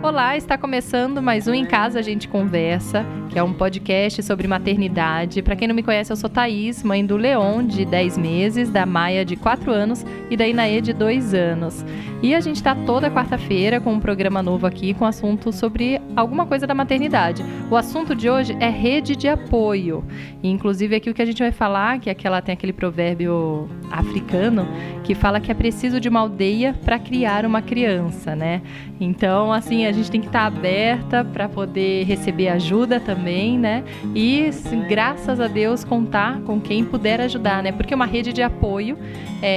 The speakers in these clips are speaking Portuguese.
Olá, está começando mais um Em Casa a gente conversa, que é um podcast sobre maternidade. Para quem não me conhece, eu sou Thaís, mãe do Leon, de 10 meses, da Maia, de 4 anos, e da Inaê, de 2 anos. E a gente está toda quarta-feira com um programa novo aqui, com assunto sobre alguma coisa da maternidade. O assunto de hoje é rede de apoio. E, inclusive, aqui o que a gente vai falar, que tem aquele provérbio africano, que fala que é preciso de uma aldeia para criar uma criança, né? Então, assim, a gente tem que estar aberta para poder receber ajuda também, né? E, graças a Deus, contar com quem puder ajudar, né? Porque uma rede de apoio,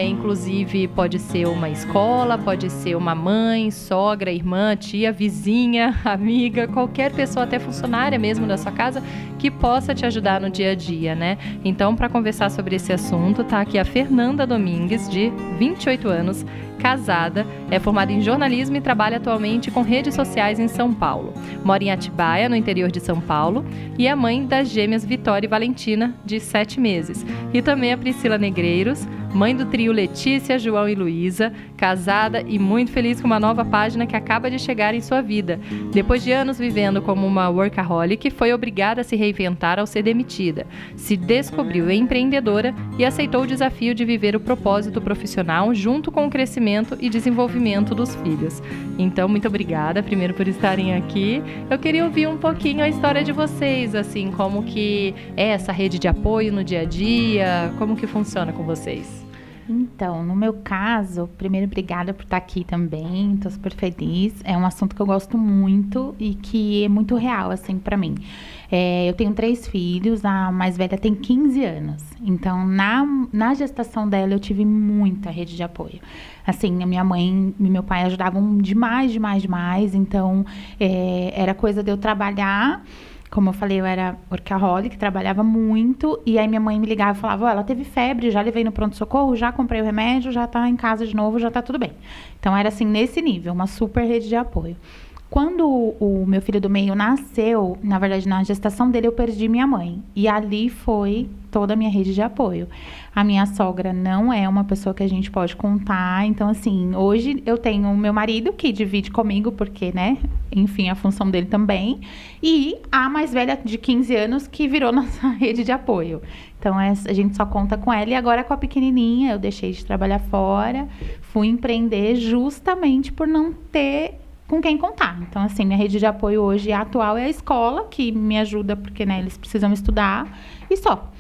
inclusive, pode ser uma escola, pode ser uma mãe, sogra, irmã, tia, vizinha, amiga, qualquer pessoa, até funcionária mesmo da sua casa, que possa te ajudar no dia a dia, né? Então, para conversar sobre esse assunto, tá aqui a Fernanda Domingues, de 28 anos, casada, é formada em jornalismo e trabalha atualmente com redes sociais em São Paulo. Mora em Atibaia, no interior de São Paulo, e é mãe das gêmeas Vitória e Valentina, de 7 meses. E também a Priscila Negreiros, mãe do trio Letícia, João e Luísa, casada e muito feliz com uma nova página que acaba de chegar em sua vida. Depois de anos vivendo como uma workaholic, foi obrigada a se reinventar ao ser demitida. Se descobriu empreendedora e aceitou o desafio de viver o propósito profissional junto com o crescimento e desenvolvimento dos filhos. Então, muito obrigada, primeiro, por estarem aqui. Eu queria ouvir um pouquinho a história de vocês, assim, como que é essa rede de apoio no dia a dia, como que funciona com vocês? Então, no meu caso, primeiro, obrigada por estar aqui também, estou super feliz. É um assunto que eu gosto muito e que é muito real, assim, para mim. Eu tenho 3 filhos, a mais velha tem 15 anos. Então, na gestação dela, eu tive muita rede de apoio. Assim, a minha mãe e meu pai ajudavam demais. Então, era coisa de eu trabalhar. Como eu falei, eu era workaholic, trabalhava muito, e aí minha mãe me ligava e falava, ela teve febre, já levei no pronto-socorro, já comprei o remédio, já tá em casa de novo, já tá tudo bem. Então, era assim, nesse nível, uma super rede de apoio. Quando o meu filho do meio nasceu, na verdade, na gestação dele, eu perdi minha mãe. E ali foi toda a minha rede de apoio. A minha sogra não é uma pessoa que a gente pode contar. Então, assim, hoje eu tenho o meu marido, que divide comigo, porque, né, enfim, a função dele também. E a mais velha, de 15 anos, que virou nossa rede de apoio. Então, a gente só conta com ela. E agora, com a pequenininha, eu deixei de trabalhar fora. Fui empreender justamente por não ter com quem contar. Então, assim, minha rede de apoio hoje atual é a escola, que me ajuda porque, né, eles precisam estudar, e só.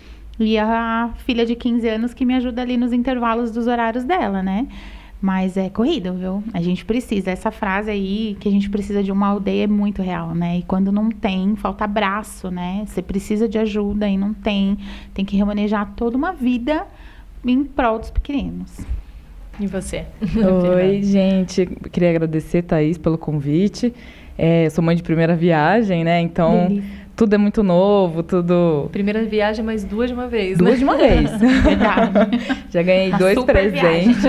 E a filha de 15 anos que me ajuda ali nos intervalos dos horários dela, né? Mas é corrido, viu? A gente precisa. Essa frase aí, que a gente precisa de uma aldeia, é muito real, né? E quando não tem, falta abraço, né? Você precisa de ajuda e não tem. Tem que remanejar toda uma vida em prol dos pequeninos. E você? Oi, gente. Queria agradecer, Thaís, pelo convite. Eu sou mãe de primeira viagem, né? Então, tudo é muito novo, tudo... Primeira viagem, mas 2 de uma vez, né? 2 de uma vez. Verdade. Já ganhei 2 presentes.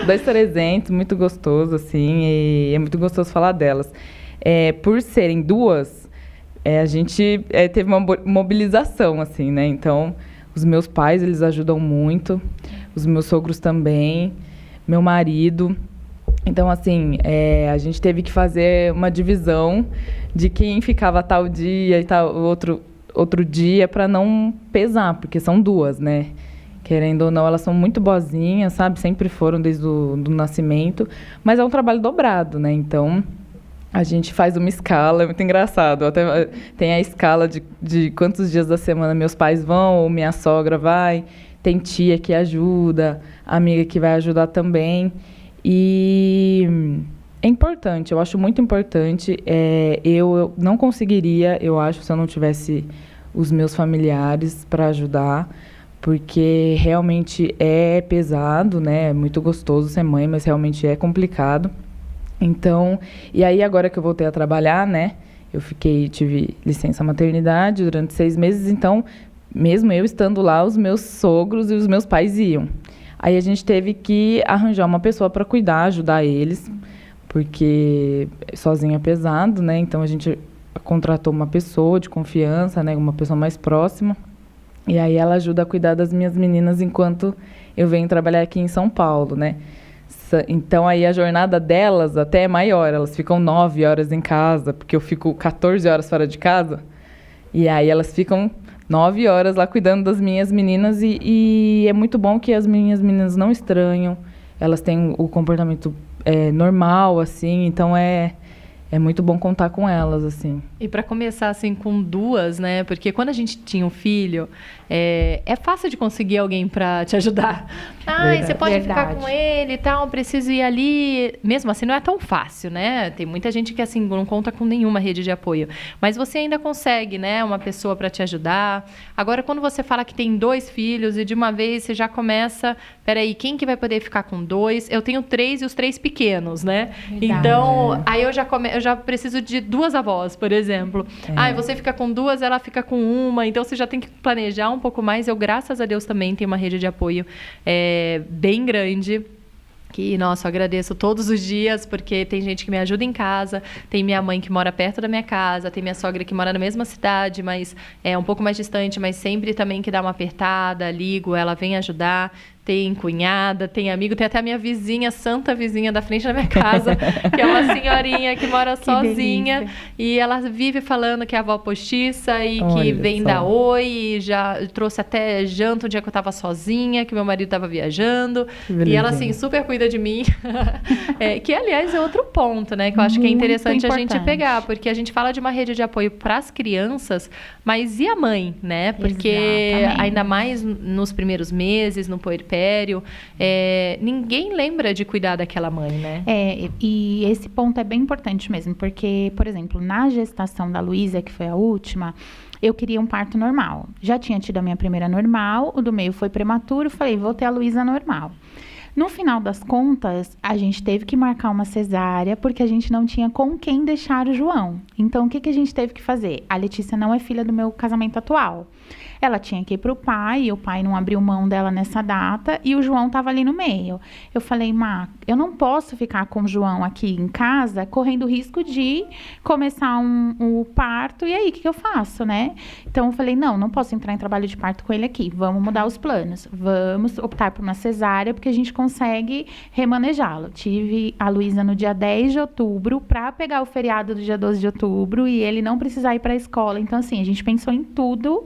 2 presentes, muito gostoso, assim. E é muito gostoso falar delas. Por serem 2, a gente teve uma mobilização, assim, né? Então, os meus pais, eles ajudam muito. Os meus sogros também, meu marido. Então, assim, a gente teve que fazer uma divisão de quem ficava tal dia e tal outro dia para não pesar, porque são 2, né? Querendo ou não, elas são muito boazinhas, sabe? Sempre foram desde o nascimento, mas é um trabalho dobrado, né? Então, a gente faz uma escala, é muito engraçado. Até tem a escala de quantos dias da semana meus pais vão ou minha sogra vai. Tem tia que ajuda, amiga que vai ajudar também. E é importante, eu acho muito importante. Eu não conseguiria, eu acho, se eu não tivesse os meus familiares para ajudar, porque realmente é pesado, né? É muito gostoso ser mãe, mas realmente é complicado. Então, e aí agora que eu voltei a trabalhar, né? Tive licença maternidade durante 6 meses, então... Mesmo eu estando lá, os meus sogros e os meus pais iam. Aí a gente teve que arranjar uma pessoa para cuidar, ajudar eles, porque sozinho é pesado, né? Então a gente contratou uma pessoa de confiança, né? Uma pessoa mais próxima. E aí ela ajuda a cuidar das minhas meninas enquanto eu venho trabalhar aqui em São Paulo, né? Nossa, então aí a jornada delas até é maior. Elas ficam 9 horas em casa, porque eu fico 14 horas fora de casa. E aí elas ficam 9 horas lá cuidando das minhas meninas. E é muito bom que as minhas meninas não estranham. Elas têm o comportamento normal, assim. Então é muito bom contar com elas, assim. E para começar, assim, com 2, né? Porque quando a gente tinha um filho, é fácil de conseguir alguém para te ajudar. Você pode ficar com ele e tal, preciso ir ali. Mesmo assim, não é tão fácil, né? Tem muita gente que, assim, não conta com nenhuma rede de apoio. Mas você ainda consegue, né? Uma pessoa para te ajudar. Agora, quando você fala que tem 2 filhos e de uma vez você já começa... Peraí, quem que vai poder ficar com 2? Eu tenho 3 e os 3 pequenos, né? Verdade. Então, aí eu já preciso de 2 avós, por exemplo. Você fica com 2, ela fica com 1. Então, você já tem que planejar um pouco mais. Eu, graças a Deus, também tenho uma rede de apoio bem grande. Que, nossa, eu agradeço todos os dias, porque tem gente que me ajuda em casa, tem minha mãe que mora perto da minha casa, tem minha sogra que mora na mesma cidade, mas é um pouco mais distante, mas sempre também que dá uma apertada, ligo, ela vem ajudar. Tem cunhada, tem amigo, tem até a minha vizinha, santa vizinha da frente da minha casa, que é uma senhorinha que mora sozinha. Delícia. E ela vive falando que é a avó postiça e que Olha vem só. dar oi, e já trouxe até janta um dia que eu tava sozinha, que meu marido tava viajando. Que E ela, belezinha. assim, super cuida de mim. Que, aliás, é outro ponto, né? Que eu acho que é Muito interessante a gente importante. pegar, porque a gente fala de uma rede de apoio para as crianças, mas e a mãe, né? Porque Exatamente. ainda mais nos primeiros meses, no puerpério, ninguém lembra de cuidar daquela mãe, né? E esse ponto é bem importante mesmo, porque, por exemplo, na gestação da Luísa, que foi a última, eu queria um parto normal. Já tinha tido a minha primeira normal, o do meio foi prematuro, falei, vou ter a Luísa normal. No final das contas, a gente teve que marcar uma cesárea, porque a gente não tinha com quem deixar o João. Então, o que a gente teve que fazer? A Letícia não é filha do meu casamento atual. Ela tinha que ir para o pai, e o pai não abriu mão dela nessa data, e o João estava ali no meio. Eu falei, Má, eu não posso ficar com o João aqui em casa, correndo o risco de começar o parto, e aí, o que eu faço, né? Então, eu falei, não posso entrar em trabalho de parto com ele aqui, vamos mudar os planos, vamos optar por uma cesárea, porque a gente consegue remanejá-lo. Tive a Luísa no dia 10 de outubro, para pegar o feriado do dia 12 de outubro, e ele não precisar ir para a escola. Então, assim, a gente pensou em tudo,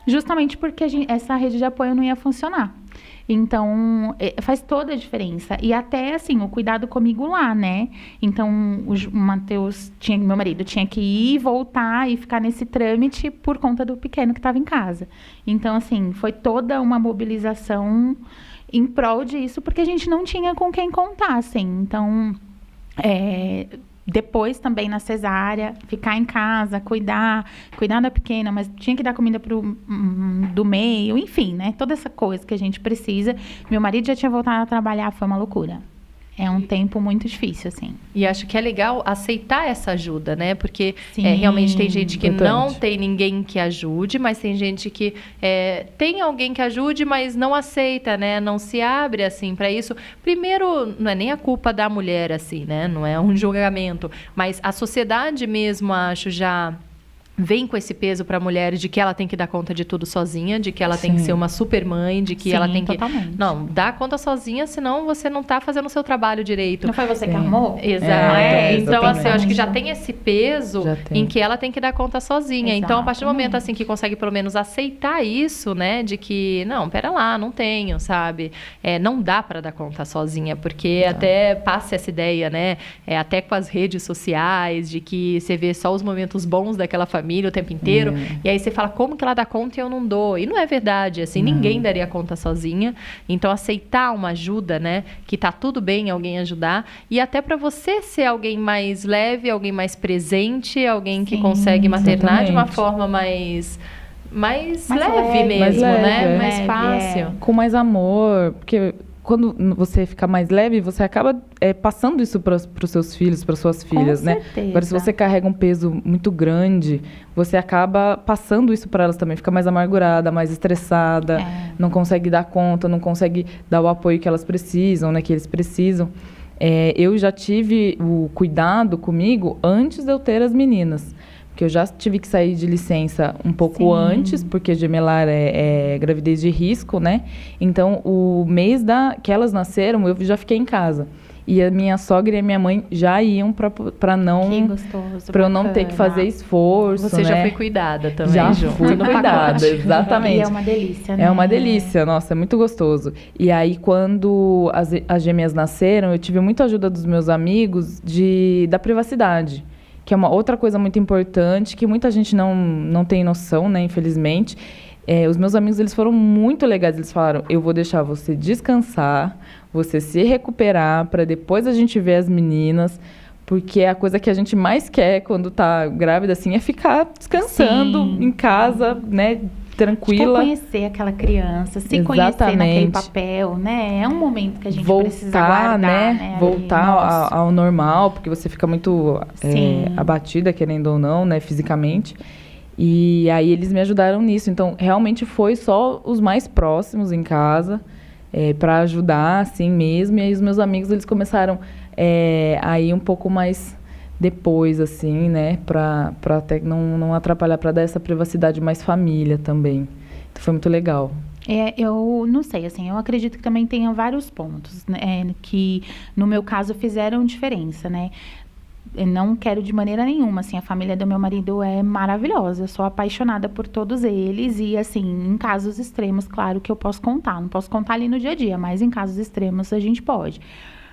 justamente porque essa rede de apoio não ia funcionar. Então, faz toda a diferença. E até, assim, o cuidado comigo lá, né? Então, o Matheus, meu marido, tinha que ir, voltar e ficar nesse trâmite por conta do pequeno que estava em casa. Então, assim, foi toda uma mobilização em prol disso, porque a gente não tinha com quem contar, assim. Então, depois também na cesárea, ficar em casa, cuidar da pequena, mas tinha que dar comida do meio, enfim, né? Toda essa coisa que a gente precisa. Meu marido já tinha voltado a trabalhar, foi uma loucura. É um tempo muito difícil, assim. E acho que é legal aceitar essa ajuda, né? Porque Sim, realmente tem gente que importante. não tem ninguém que ajude, mas tem gente que tem alguém que ajude, mas não aceita, né? Não se abre, assim, para isso. Primeiro, não é nem a culpa da mulher, assim, né? Não é um julgamento. Mas a sociedade mesmo, acho, já vem com esse peso para a mulher de que ela tem que dar conta de tudo sozinha, de que ela tem que ser uma super mãe, de que Sim, ela tem que... totalmente. Não, dá conta sozinha, senão você não está fazendo o seu trabalho direito. Não foi você que arrumou? Exato. Então, assim, eu acho que já Exatamente. tem esse peso em que ela tem que dar conta sozinha. Então, a partir do momento, assim, que consegue pelo menos aceitar isso, né, de que, não, pera lá, não tenho, sabe? Não dá para dar conta sozinha, porque até passa essa ideia, né, até com as redes sociais, de que você vê só os momentos bons daquela família o tempo inteiro, e aí você fala, como que ela dá conta e eu não dou? E não é verdade, assim, ninguém daria conta sozinha. Então, aceitar uma ajuda, né, que tá tudo bem alguém ajudar, e até para você ser alguém mais leve, alguém mais presente, alguém que consegue maternar de uma forma mais leve mesmo, mais leve, né? Mais fácil. Com mais amor, porque quando você fica mais leve, você acaba passando isso para os seus filhos, para suas filhas, né? certeza. Agora, se você carrega um peso muito grande, você acaba passando isso para elas também. Fica mais amargurada, mais estressada, não consegue dar conta, não consegue dar o apoio que elas precisam, né? Que eles precisam. Eu já tive o cuidado comigo antes de eu ter as meninas. Porque porque eu já tive que sair de licença um pouco antes, porque gemelar é gravidez de risco, né? Então, o mês que elas nasceram, eu já fiquei em casa. E a minha sogra e a minha mãe já iam para não... Que gostoso, para eu não ter que fazer esforço, Você já né? foi cuidada também, Já Ju? fui cuidada, exatamente. E é uma delícia, né? É uma delícia, nossa, é muito gostoso. E aí, quando as gêmeas nasceram, eu tive muita ajuda dos meus amigos da privacidade, que é uma outra coisa muito importante, que muita gente não tem noção, né, infelizmente. Os meus amigos, eles foram muito legais. Eles falaram, eu vou deixar você descansar, você se recuperar, para depois a gente ver as meninas, porque a coisa que a gente mais quer quando tá grávida, assim, é ficar descansando em casa, né, tranquila. Tipo, conhecer aquela criança, se conhecer naquele papel, né? É um momento que a gente precisa guardar, né? Voltar ao normal, porque você fica muito abatida, querendo ou não, né, fisicamente. E aí eles me ajudaram nisso. Então, realmente foi só os mais próximos em casa, para ajudar, assim mesmo. E aí os meus amigos, eles começaram a ir um pouco mais depois, assim, né? Para até não atrapalhar, para dar essa privacidade mais família também. Então, foi muito legal. Eu não sei, assim, eu acredito que também tenha vários pontos, né, que no meu caso fizeram diferença, né? Eu não quero de maneira nenhuma, assim, a família do meu marido é maravilhosa, eu sou apaixonada por todos eles e, assim, em casos extremos, claro que eu posso contar, não posso contar ali no dia a dia, mas em casos extremos a gente pode.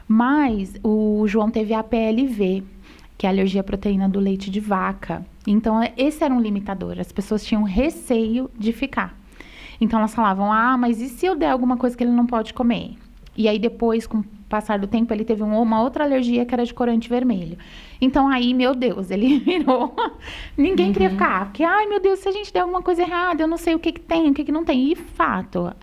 Mas o João teve a PLV, que é a alergia à proteína do leite de vaca, então esse era um limitador, as pessoas tinham receio de ficar. Então elas falavam, mas e se eu der alguma coisa que ele não pode comer? E aí depois, com o passar do tempo, ele teve uma outra alergia que era de corante vermelho. Então aí, meu Deus, ele virou... Ninguém queria ficar. Porque, meu Deus, se a gente der alguma coisa errada, eu não sei o que tem, o que não tem. E fato,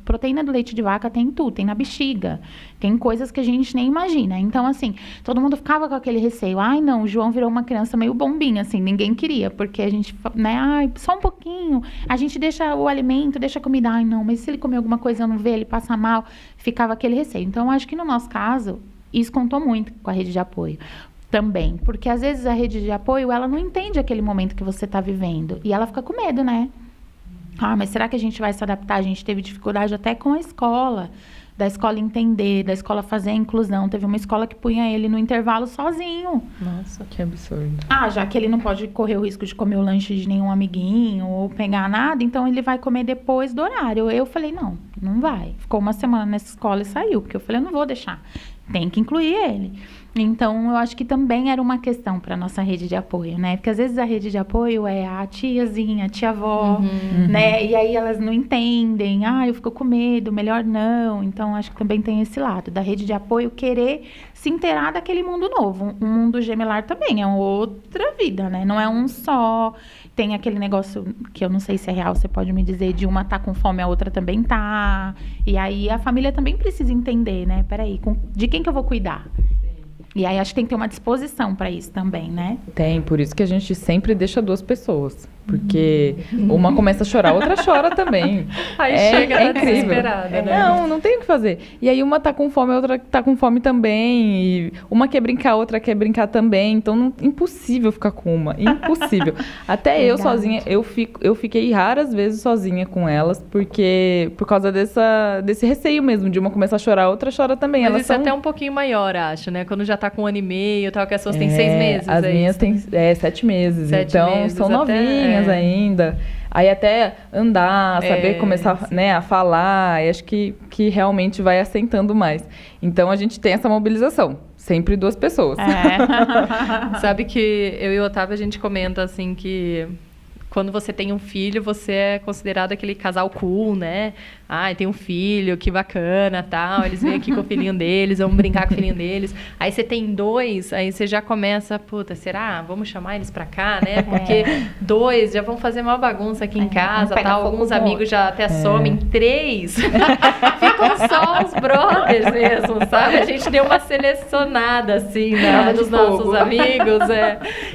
proteína do leite de vaca tem tudo, tem na bexiga. Tem coisas que a gente nem imagina. Então, assim, todo mundo ficava com aquele receio. Não, o João virou uma criança meio bombinha, assim, ninguém queria. Porque a gente, né, só um pouquinho. A gente deixa o alimento, deixa a comida. Não, mas se ele comer alguma coisa, eu não ver, ele passa mal. Ficava aquele receio. Então, acho que no nosso caso, isso contou muito com a rede de apoio. Também, porque às vezes a rede de apoio, ela não entende aquele momento que você está vivendo. E ela fica com medo, né? Mas será que a gente vai se adaptar? A gente teve dificuldade até com a escola. Da escola entender, da escola fazer a inclusão. Teve uma escola que punha ele no intervalo sozinho. Nossa, que absurdo. Já que ele não pode correr o risco de comer o lanche de nenhum amiguinho ou pegar nada, então ele vai comer depois do horário. Eu falei, não vai. Ficou uma semana nessa escola e saiu, porque eu falei, eu não vou deixar. Tem que incluir ele. Então, eu acho que também era uma questão para nossa rede de apoio, né? Porque às vezes a rede de apoio é a tiazinha, a tia-avó, né? E aí elas não entendem. Eu fico com medo, melhor não. Então, acho que também tem esse lado da rede de apoio querer se inteirar daquele mundo novo. Um mundo gemelar também é outra vida, né? Não é um só. Tem aquele negócio que eu não sei se é real, você pode me dizer, de uma tá com fome, a outra também tá. E aí a família também precisa entender, né? Peraí, de quem que eu vou cuidar? E aí acho que tem que ter uma disposição para isso também, né? Tem, por isso que a gente sempre deixa 2 pessoas. Porque uma começa a chorar, a outra chora também. Aí chega desesperada, né? Não tem o que fazer. E aí uma tá com fome, a outra tá com fome também. E uma quer brincar, a outra quer brincar também. Então, impossível ficar com uma. Impossível. Até eu sozinha, eu fiquei raras vezes sozinha com elas, porque por causa desse receio mesmo, de uma começar a chorar, a outra chora também. Mas elas isso é até um pouquinho maior, acho, né? Quando já tá com 1 ano e meio, tal, que as suas têm 6 meses. As minhas têm 7 meses. 7 então, meses, são novinhas ainda. Aí até andar, saber começar, né, a falar, e acho que realmente vai assentando mais. Então, a gente tem essa mobilização. Sempre 2 pessoas. Sabe que eu e o Otávio, a gente comenta, assim, que quando você tem um filho, você é considerado aquele casal cool, né? Tem um filho, que bacana, tal. Eles vêm aqui com o filhinho deles, vamos brincar com o filhinho deles. Aí você tem 2, aí você já começa, será? Vamos chamar eles pra cá, né? Porque 2 já vão fazer uma bagunça aqui em casa, tal. Alguns amigos já até somem. 3 fica com só os brothers mesmo, sabe? A gente deu uma selecionada, assim, né, dos nossos amigos,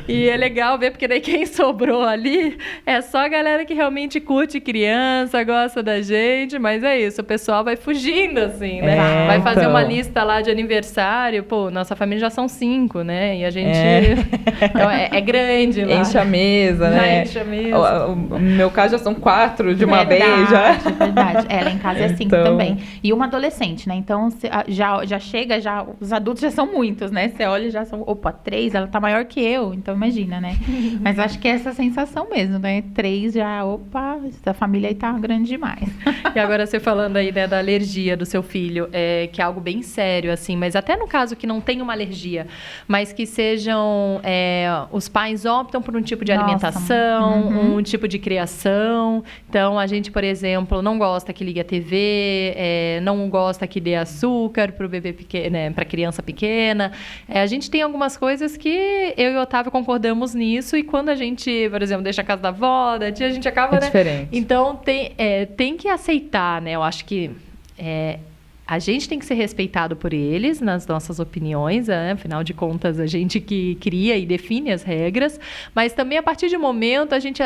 E é legal ver, porque daí quem sobrou ali é só a galera que realmente curte criança, gosta da gente, mas é isso, o pessoal vai fugindo, assim, né? Vai fazer uma lista lá de aniversário, pô, nossa família já são 5, né? E a gente então, é grande lá. Enche a mesa, né? Enche a mesa. No meu caso já são 4 de uma vez já. Verdade. Lá em casa é 5 Então... também. E uma adolescente, né? Então já chega, os adultos já são muitos, né? Você olha já são, 3, ela tá maior que eu, então imagina, né? Mas acho que é essa sensação mesmo, né? 3 já, essa família aí tá grande demais. E agora você falando aí, né, da alergia do seu filho, que é algo bem sério, assim, mas até no caso que não tem uma alergia, mas que sejam, os pais optam por um tipo de alimentação, um tipo de criação. Então, a gente, por exemplo, não gosta que ligue a TV, não gosta que dê açúcar pro bebê pequeno, né, pra criança pequena. A gente tem algumas coisas que eu e o Otávio concordamos nisso, e quando a gente, por exemplo, deixa a casa da avó, da tia, a gente acaba, né? Diferente. Então, tem que aceitar, né? Eu acho que a gente tem que ser respeitado por eles nas nossas opiniões, afinal de contas, a gente que cria e define as regras, mas também a partir de um momento, a gente,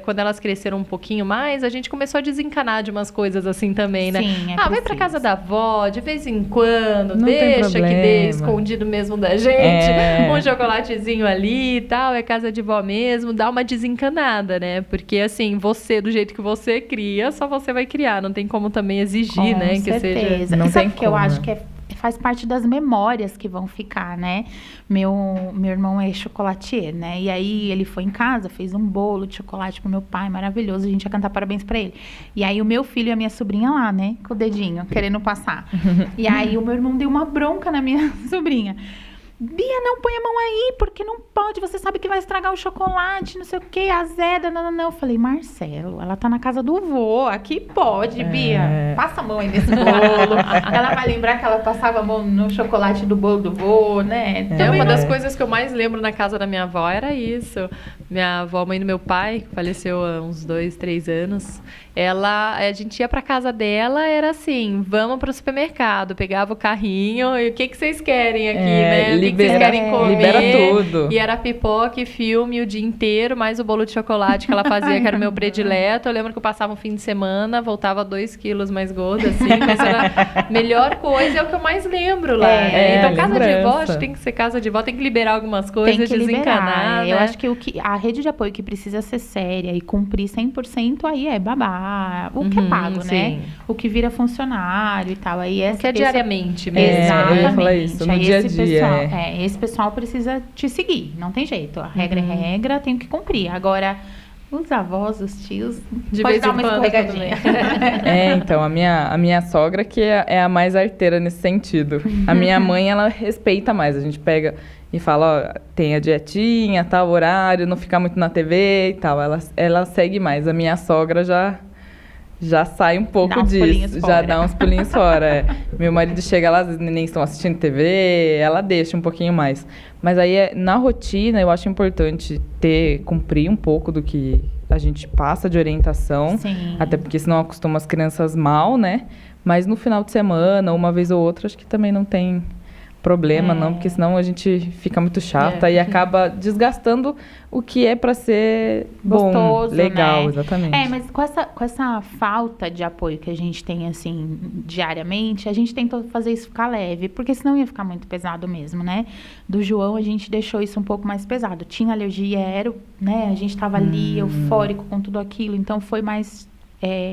quando elas cresceram um pouquinho mais, a gente começou a desencanar de umas coisas assim também, né? Sim, vai pra casa da avó, de vez em quando, não deixa que dê escondido mesmo da gente, um chocolatezinho ali e tal, é casa de vó mesmo, dá uma desencanada, né? Porque assim, você, do jeito que você cria, só você vai criar, não tem como também exigir, né? Que seja... Não sabe tem que eu acho que faz parte das memórias que vão ficar, né? Meu irmão é chocolatier, né? E aí ele foi em casa, fez um bolo de chocolate pro meu pai, maravilhoso, a gente ia cantar parabéns pra ele. E aí o meu filho e a minha sobrinha lá, né? Com o dedinho, querendo passar. E aí o meu irmão deu uma bronca na minha sobrinha. Bia, não põe a mão aí, porque não pode, você sabe que vai estragar o chocolate, não sei o que, azeda, não. Eu falei, Marcelo, ela tá na casa do vô, aqui pode, Bia, passa a mão aí nesse bolo. Ela vai lembrar que ela passava a mão no chocolate do bolo do vô, né? Uma das coisas que eu mais lembro na casa da minha avó era isso. Minha avó, mãe do meu pai, faleceu há uns 2, 3 anos, a gente ia pra casa dela, era assim, vamos pro supermercado, pegava o carrinho, e o que vocês querem aqui, né? O que vocês querem comer? Libera tudo. E era pipoca e filme o dia inteiro, mais o bolo de chocolate que ela fazia, que era o meu predileto. Eu lembro que eu passava um fim de semana, voltava 2 quilos mais gorda, assim, mas era a melhor coisa, é o que eu mais lembro lá. Então, casa de vó, acho que tem que ser casa de vó, tem que liberar algumas coisas, desencanar. Eu acho que a rede de apoio que precisa ser séria e cumprir 100%, aí é babá, o que é pago, né? O que vira funcionário e tal. Aí o que é diariamente mesmo. Exatamente. Eu ia falar isso, no aí dia a dia. Esse pessoal precisa te seguir, não tem jeito. A regra é regra, tem que cumprir. Agora, os avós, os tios, pode dar uma escorregadinha. Então, a minha sogra que é a mais arteira nesse sentido. A minha mãe, ela respeita mais. A gente pega e fala, ó, tem a dietinha, tal, horário, não ficar muito na TV e tal. Ela segue mais. A minha sogra já sai um pouco disso, já dá uns pulinhos fora. Meu marido chega lá, as neném estão assistindo TV, ela deixa um pouquinho mais. Mas aí, na rotina, eu acho importante cumprir um pouco do que a gente passa de orientação. Sim. Até porque senão acostuma as crianças mal, né? Mas no final de semana, uma vez ou outra, acho que também não tem problema, não, porque senão a gente fica muito chata e acaba desgastando o que é para ser gostoso, bom, legal, né? exatamente. Mas com essa falta de apoio que a gente tem, assim, diariamente, a gente tentou fazer isso ficar leve, porque senão ia ficar muito pesado mesmo, né? Do João, a gente deixou isso um pouco mais pesado. Tinha alergia, né? A gente tava ali, eufórico com tudo aquilo, então foi mais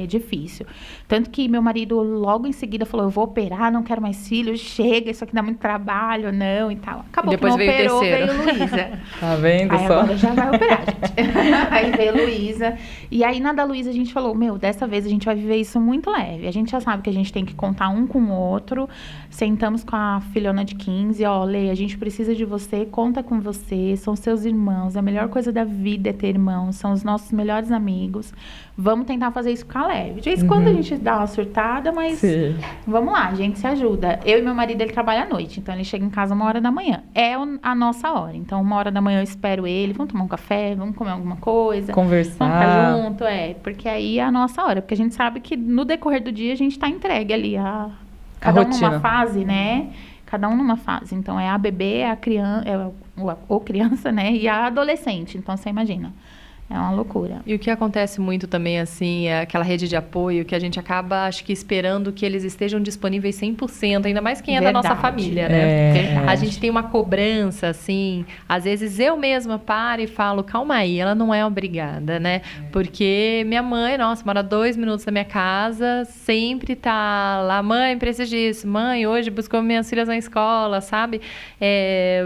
difícil. Tanto que meu marido logo em seguida falou, eu vou operar, não quero mais filhos, chega, isso aqui dá muito trabalho, não, e tal. Acabou depois que não veio operou, veio Luísa. Tá vendo aí só? Agora já vai operar, gente. Aí veio Luísa. E aí na da Luísa a gente falou, dessa vez a gente vai viver isso muito leve. A gente já sabe que a gente tem que contar um com o outro. Sentamos com a filhona de 15, Lê, a gente precisa de você, conta com você, são seus irmãos, a melhor coisa da vida é ter irmãos, são os nossos melhores amigos. Vamos tentar fazer isso isso ficar leve. De vez em quando a gente dá uma surtada, mas Sim. vamos lá, a gente se ajuda. Eu e meu marido, ele trabalha à noite, então ele chega em casa 1h da manhã. É a nossa hora. Então, 1h da manhã eu espero ele, vamos tomar um café, vamos comer alguma coisa. Conversar. Vamos ficar junto, porque aí é a nossa hora. Porque a gente sabe que no decorrer do dia a gente tá entregue ali cada um rotina. numa fase, né? Cada um numa fase. Então, é a bebê, é a criança, ou criança, né? E a adolescente. Então, você imagina. É uma loucura. E o que acontece muito também, assim, é aquela rede de apoio que a gente acaba, acho que, esperando que eles estejam disponíveis 100%, ainda mais quem é da nossa família, né? Verdade. A gente tem uma cobrança, assim, às vezes eu mesma paro e falo, calma aí, ela não é obrigada, né? Porque minha mãe, nossa, mora 2 minutos da minha casa, sempre tá lá, mãe, preciso disso, mãe, hoje buscou minhas filhas na escola, sabe?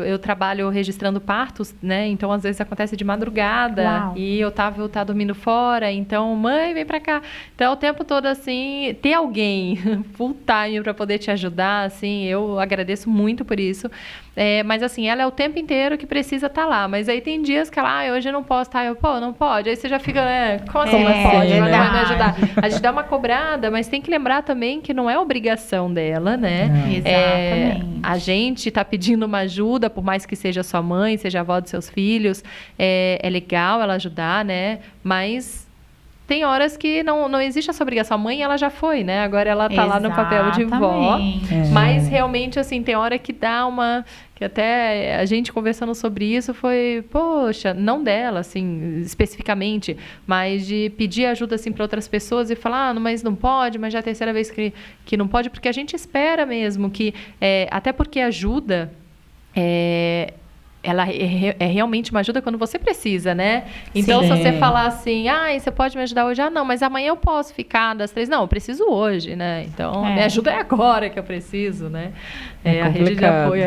Eu trabalho registrando partos, né? Então, às vezes, acontece de madrugada. Uau. E o Otávio tá dormindo fora, então, mãe, vem pra cá. Então, o tempo todo, assim, ter alguém full time pra poder te ajudar, assim, eu agradeço muito por isso. Mas, assim, ela é o tempo inteiro que precisa estar lá. Mas aí tem dias que ela, hoje eu não posso, tá? Não pode. Aí você já fica, né? Como assim não pode? Ela não vai me ajudar. A gente dá uma cobrada, mas tem que lembrar também que não é obrigação dela, né? Exatamente. A gente tá pedindo uma ajuda, por mais que seja sua mãe, seja a avó dos seus filhos. É legal ela ajudar, né? Mas tem horas que não existe essa obrigação. A mãe, ela já foi, né? Agora ela tá lá no papel de vó. Mas realmente, assim, tem hora que dá uma... Que até a gente conversando sobre isso foi... Poxa, não dela, assim, especificamente. Mas de pedir ajuda, assim, para outras pessoas e falar... mas não pode, mas já é a terceira vez que não pode. Porque a gente espera mesmo que... até porque ajuda... ela é realmente uma ajuda quando você precisa, né? Então, se você falar assim, você pode me ajudar hoje? Não, mas amanhã eu posso ficar das 3. Não, eu preciso hoje, né? Então, me ajuda é agora que eu preciso, né? A rede de apoio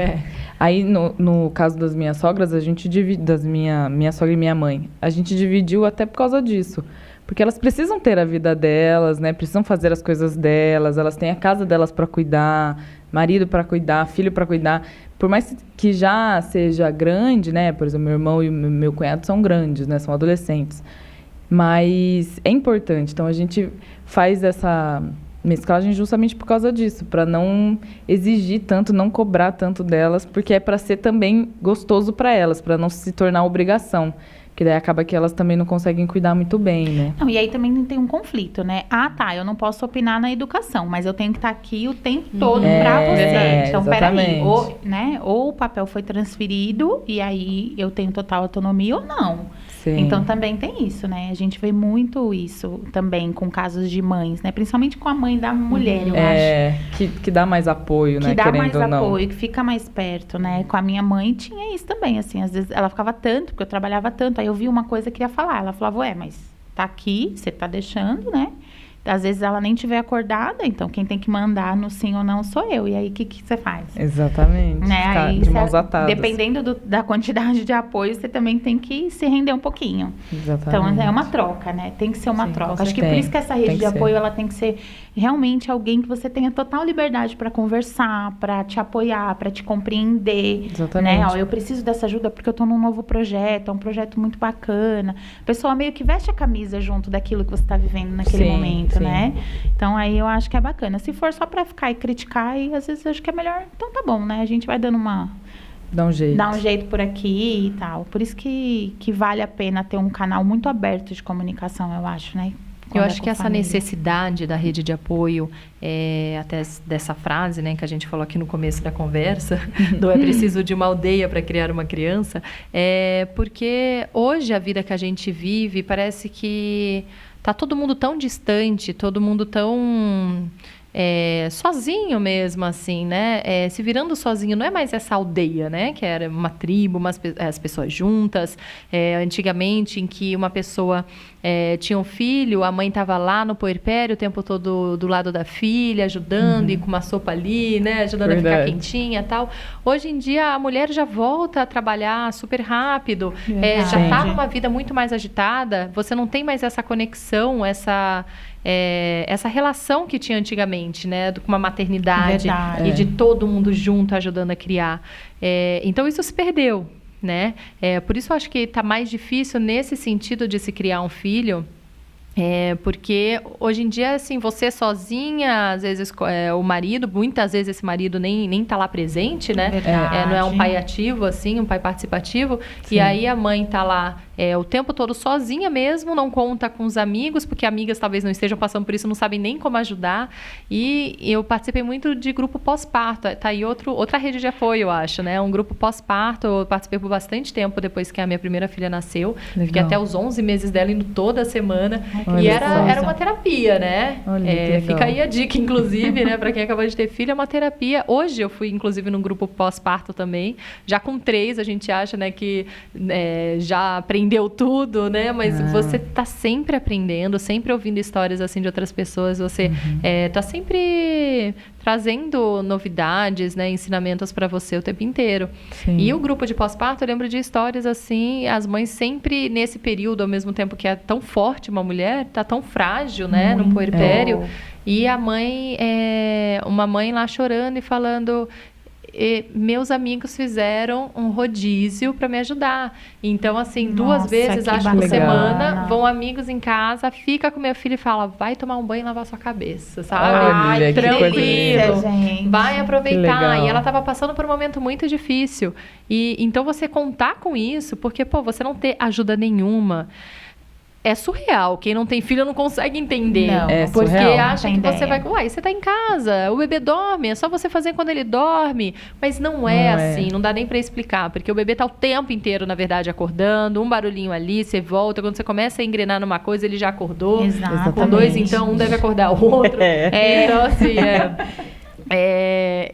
Aí, no caso das minhas sogras, a gente divide, minha sogra e minha mãe, a gente dividiu até por causa disso. Porque elas precisam ter a vida delas, né? Precisam fazer as coisas delas, elas têm a casa delas para cuidar, marido para cuidar, filho para cuidar. Por mais que já seja grande, né? Por exemplo, meu irmão e meu cunhado são grandes, né? São adolescentes. Mas é importante. Então, a gente faz essa mesclagem justamente por causa disso, para não exigir tanto, não cobrar tanto delas, porque é para ser também gostoso para elas, para não se tornar obrigação. Que daí acaba que elas também não conseguem cuidar muito bem, né? Não, e aí também tem um conflito, né? Eu não posso opinar na educação, mas eu tenho que estar aqui o tempo todo pra você. Então, peraí, ou o papel foi transferido e aí eu tenho total autonomia ou não. Sim. Então, também tem isso, né? A gente vê muito isso também com casos de mães, né? Principalmente com a mãe da mulher, eu acho. Que dá mais apoio, né? Que dá querendo mais ou não. apoio, que fica mais perto, né? Com a minha mãe tinha isso também, assim. Às vezes ela ficava tanto, porque eu trabalhava tanto. Aí eu vi uma coisa que ia falar. Ela falava, mas tá aqui, você tá deixando, né? Às vezes ela nem tiver acordada, então quem tem que mandar no sim ou não sou eu. E aí, o que você faz? Exatamente. Né? Ficar aí, de mãos atadas. Dependendo da quantidade de apoio, você também tem que se render um pouquinho. Exatamente. Então, é uma troca, né? Tem que ser uma troca. Acho que por isso que essa rede de apoio, ela tem que ser realmente alguém que você tenha total liberdade para conversar, para te apoiar, para te compreender. Exatamente. Né? Eu preciso dessa ajuda porque eu tô num novo projeto, é um projeto muito bacana. A pessoa meio que veste a camisa junto daquilo que você tá vivendo naquele momento, né? Então, aí eu acho que é bacana. Se for só para ficar e criticar, aí às vezes eu acho que é melhor. Então, tá bom, né? A gente vai dando Dá um jeito por aqui e tal. Por isso que vale a pena ter um canal muito aberto de comunicação, eu acho, né? Eu acho que essa necessidade da rede de apoio, até dessa frase, né, que a gente falou aqui no começo da conversa, do é preciso de uma aldeia para criar uma criança, porque hoje a vida que a gente vive parece que tá todo mundo tão distante, todo mundo tão sozinho mesmo, assim, né? Se virando sozinho, não é mais essa aldeia, né? Que era uma tribo, as pessoas juntas. Antigamente, em que uma pessoa tinha um filho, a mãe estava lá no puerpério o tempo todo do lado da filha, ajudando, e com uma sopa ali, né? Ajudando a ficar quentinha e tal. Hoje em dia, a mulher já volta a trabalhar super rápido, já está numa vida muito mais agitada, você não tem mais essa conexão, essa relação que tinha antigamente, né, com uma maternidade e de todo mundo junto ajudando a criar. Então, isso se perdeu, né? Por isso, eu acho que está mais difícil nesse sentido de se criar um filho, Porque hoje em dia, assim, você sozinha, às vezes o marido, muitas vezes esse marido nem tá lá presente, né? Verdade. Não é um pai ativo, assim, um pai participativo. Sim. E aí a mãe tá lá o tempo todo sozinha mesmo, não conta com os amigos, porque amigas talvez não estejam passando por isso, não sabem nem como ajudar. E eu participei muito de grupo pós-parto. Tá aí outra rede de apoio, eu acho, né? Um grupo pós-parto. Eu participei por bastante tempo depois que a minha primeira filha nasceu. Legal. Fiquei até os 11 meses dela indo toda semana. Olha E era só. uma terapia, né? Olha, que legal. Fica aí a dica, inclusive, né? Pra quem acabou de ter filho, é uma terapia. Hoje eu fui, inclusive, num grupo pós-parto também. Já com 3, a gente acha, né, que já aprendeu tudo, né? Mas você tá sempre aprendendo, sempre ouvindo histórias, assim, de outras pessoas. Você tá sempre trazendo novidades, né? Ensinamentos para você o tempo inteiro. Sim. E o grupo de pós-parto, eu lembro de histórias assim, as mães sempre nesse período, ao mesmo tempo que é tão forte uma mulher, tá tão frágil, né, no puerpério. E a mãe, uma mãe lá chorando e falando: meus amigos fizeram um rodízio para me ajudar. Então, assim, 2 vezes, acho, por semana, vão amigos em casa, fica com meu filho e fala: vai tomar um banho e lavar sua cabeça, sabe? Olha, que tranquilo, delícia, gente. vai aproveitar. Que E ela estava passando por um momento muito difícil. E então você contar com isso, porque, você não ter ajuda nenhuma. É surreal. Quem não tem filho não consegue entender. Não, porque surreal. acha que você vai... Uai, você tá em casa, o bebê dorme, é só você fazer quando ele dorme. Mas não é assim, não dá nem pra explicar. Porque o bebê tá o tempo inteiro, na verdade, acordando. Um barulhinho ali, você volta. Quando você começa a engrenar numa coisa, ele já acordou. Exatamente. Com 2, então, um deve acordar o outro. Então, assim,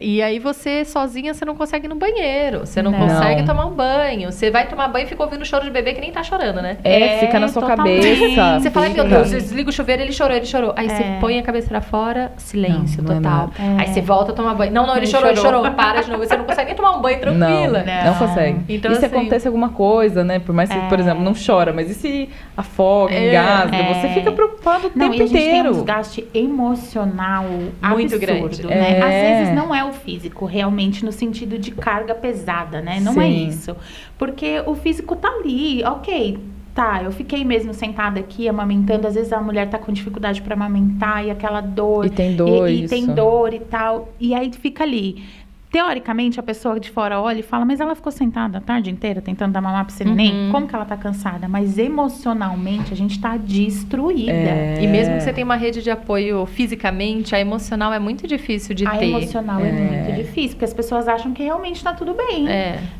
e aí você sozinha, você não consegue ir no banheiro. Você não consegue tomar um banho. Você vai tomar banho e fica ouvindo choro de bebê que nem tá chorando, né? Fica na sua totalmente. cabeça. Você fala: meu fica. Deus, você desliga o chuveiro, ele chorou. Aí você põe a cabeça pra fora, silêncio Não é total. nada. Aí você volta a tomar banho. Não, ele chorou. Para de novo. Você não consegue nem tomar um banho tranquila. Não consegue. Então, e se assim, acontece alguma coisa, né? Por mais que, por exemplo, não chora, mas e se afoga, engasga? Você fica preocupado o tempo e a gente inteiro. tem um desgaste emocional Muito absurdo, grande. né? Às vezes não é o físico, realmente, no sentido de carga pesada, né? Não é Sim. isso. Porque o físico tá ali, ok. Tá, eu fiquei mesmo sentada aqui amamentando. Às vezes a mulher tá com dificuldade para amamentar e aquela dor. E tem dor, e tem dor e tal. E aí fica ali. Teoricamente, a pessoa de fora olha e fala: mas ela ficou sentada a tarde inteira tentando dar mamar pro seu neném? Como que ela tá cansada? Mas emocionalmente, a gente tá destruída. E mesmo que você tenha uma rede de apoio fisicamente, a emocional é muito difícil de A ter. emocional é muito difícil, porque as pessoas acham que realmente tá tudo bem.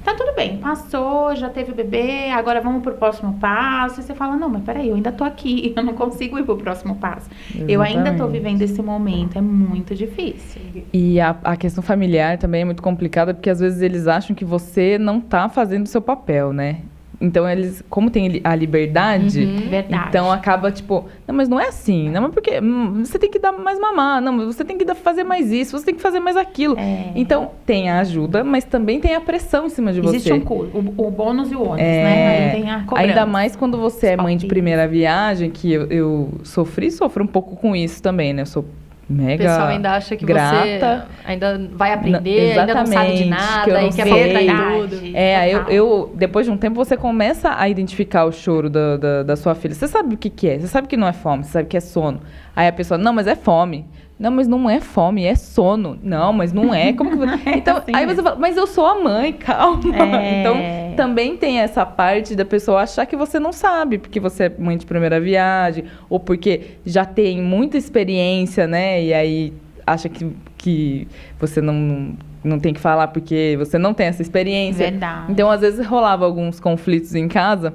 Tá tudo bem, passou, já teve o bebê, agora vamos pro próximo passo. E você fala: não, mas peraí, eu ainda tô aqui, eu não consigo ir pro próximo passo. Eu ainda tô vivendo esse momento, é muito difícil. E a questão familiar também é muito complicada, porque às vezes eles acham que você não tá fazendo o seu papel, né? Então eles, como tem a liberdade, Verdade. então acaba tipo, não, mas não é assim, não, mas porque você tem que dar mais mamar, não, mas você tem que fazer mais isso, você tem que fazer mais aquilo. Então tem a ajuda, mas também tem a pressão em cima de você. Existe o bônus e o ônus, né? Aí tem a cobrança. Ainda mais quando você é mãe de primeira viagem, que eu sofro um pouco com isso também, né? Eu sou mega o pessoal ainda acha que grata. você ainda vai aprender, ainda não sabe de nada e quer sei. aproveitar em tudo. Eu depois de um tempo você começa a identificar o choro da sua filha. Você sabe o que é, você sabe que não é fome, você sabe que é sono. Aí a pessoa: não, mas é fome. Não, mas não é fome, é sono. Não, mas não é. Como que... Então, assim aí você fala: mas eu sou a mãe, calma. Então, também tem essa parte da pessoa achar que você não sabe, porque você é mãe de primeira viagem, ou porque já tem muita experiência, né? E aí acha que você não tem que falar porque você não tem essa experiência. Verdade. Então, às vezes, rolava alguns conflitos em casa,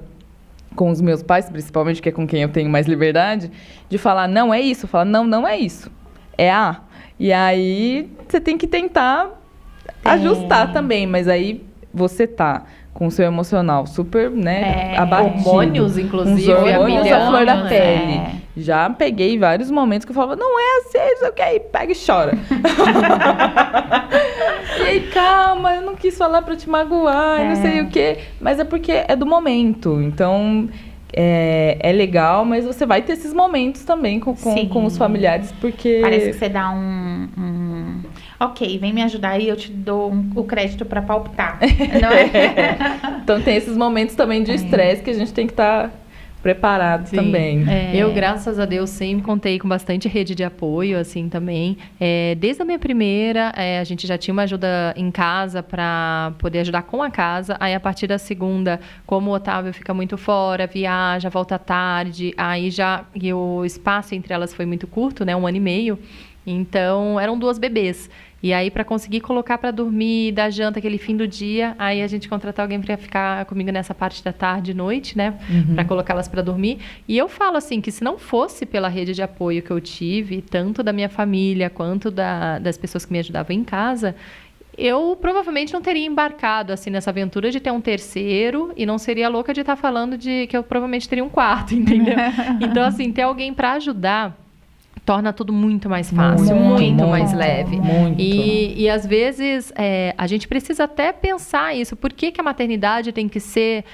com os meus pais, principalmente, que é com quem eu tenho mais liberdade, de falar: não é isso. Falar: não é isso. É A. E aí, você tem que tentar ajustar também, mas aí você tá com o seu emocional super, né, abatido. Hormônios, inclusive. Uns hormônios à flor da pele. É. Já peguei vários momentos que eu falava: não é assim, não sei o que, aí pega e chora. E aí, calma, eu não quis falar pra te magoar, não sei o que. Mas é porque é do momento, então... É legal, mas você vai ter esses momentos também com os familiares, porque... Parece que você dá ok, vem me ajudar e eu te dou o crédito pra palpitar. Não é? Então tem esses momentos também de estresse que a gente tem que estar preparados também. Eu, graças a Deus, sempre contei com bastante rede de apoio, assim, também. Desde a minha primeira, a gente já tinha uma ajuda em casa para poder ajudar com a casa. Aí, a partir da segunda, como o Otávio fica muito fora, viaja, volta tarde, aí já... E o espaço entre elas foi muito curto, né? 1 ano e meio. Então, eram 2 bebês. E aí, para conseguir colocar para dormir, dar janta, aquele fim do dia, aí a gente contratar alguém para ficar comigo nessa parte da tarde e noite, né? Para colocá-las para dormir. E eu falo assim, que se não fosse pela rede de apoio que eu tive, tanto da minha família quanto das pessoas que me ajudavam em casa, eu provavelmente não teria embarcado assim nessa aventura de ter um terceiro e não seria louca de estar falando de que eu provavelmente teria um quarto, entendeu? Então, assim, ter alguém para ajudar torna tudo muito mais fácil, muito mais leve. Muito. E às vezes, a gente precisa até pensar isso. Por que a maternidade tem que ser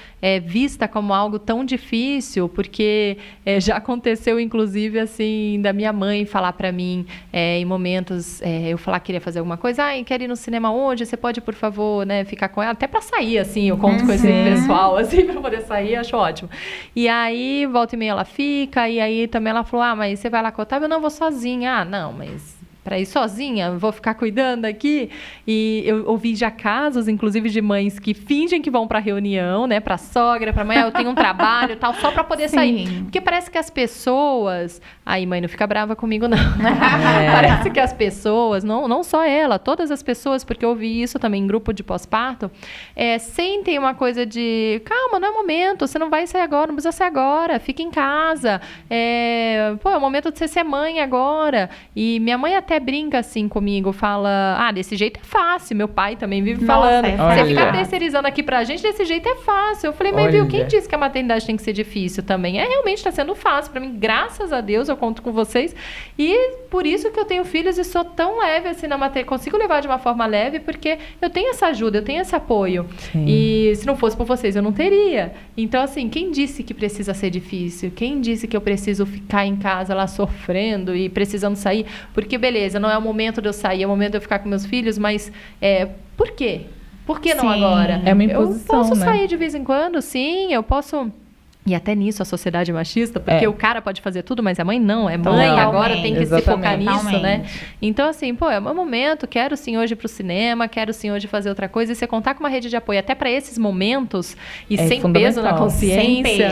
vista como algo tão difícil? Porque já aconteceu, inclusive, assim, da minha mãe falar para mim, em momentos, eu falar que queria fazer alguma coisa, quero ir no cinema hoje, você pode, por favor, né, ficar com ela? Até para sair, assim, eu conto com esse pessoal, assim, para poder sair, acho ótimo. E aí, volta e meia ela fica, e aí também ela falou, mas você vai lá com o Otávio? Não, vou sozinha. Não, mas para ir sozinha, vou ficar cuidando aqui. E eu ouvi já casos, inclusive, de mães que fingem que vão para reunião, né, para sogra, para mãe, eu tenho um trabalho, tal, só para poder sair. Porque parece que as pessoas, aí mãe, não fica brava comigo não. Parece que as pessoas, não só ela, todas as pessoas, porque eu ouvi isso também em grupo de pós-parto, sentem uma coisa de, calma, não é momento, você não vai sair agora, não precisa sair agora, fica em casa. É o momento de você ser mãe agora. E minha mãe até brinca assim comigo, fala, desse jeito é fácil. Meu pai também vive falando. Você ficar terceirizando aqui pra gente, desse jeito é fácil. Eu falei, mas viu, quem disse que a maternidade tem que ser difícil também? Realmente tá sendo fácil pra mim, graças a Deus, eu conto com vocês. E por isso que eu tenho filhos e sou tão leve assim na maternidade. Consigo levar de uma forma leve, porque eu tenho essa ajuda, eu tenho esse apoio. Sim. E se não fosse por vocês, eu não teria. Então, assim, quem disse que precisa ser difícil? Quem disse que eu preciso ficar em casa lá sofrendo e precisando sair? Porque, beleza, não é o momento de eu sair, é o momento de eu ficar com meus filhos, mas por quê? Por que não agora? É uma imposição, eu posso né? sair de vez em quando, sim, eu posso... E até nisso a sociedade é machista, porque o cara pode fazer tudo, mas a mãe não. É mãe, agora tem que se focar nisso, né? Então, assim, é o meu momento, quero sim hoje ir pro cinema, quero sim hoje fazer outra coisa. E você contar com uma rede de apoio até para esses momentos e sem peso na consciência.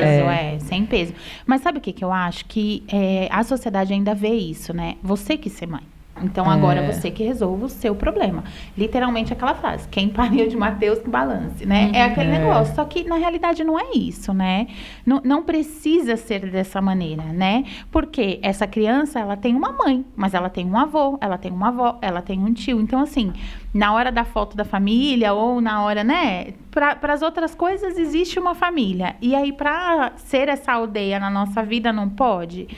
Sem peso. Mas sabe o que eu acho? Que a sociedade ainda vê isso, né? Você que ser mãe. Então, agora você que resolve o seu problema. Literalmente aquela frase, quem pariu de Mateus que balance, né? É aquele negócio, só que na realidade não é isso, né? Não precisa ser dessa maneira, né? Porque essa criança, ela tem uma mãe, mas ela tem um avô, ela tem uma avó, ela tem um tio. Então, assim, na hora da foto da família ou na hora, né? Para as outras coisas existe uma família. E aí, para ser essa aldeia na nossa vida, não pode?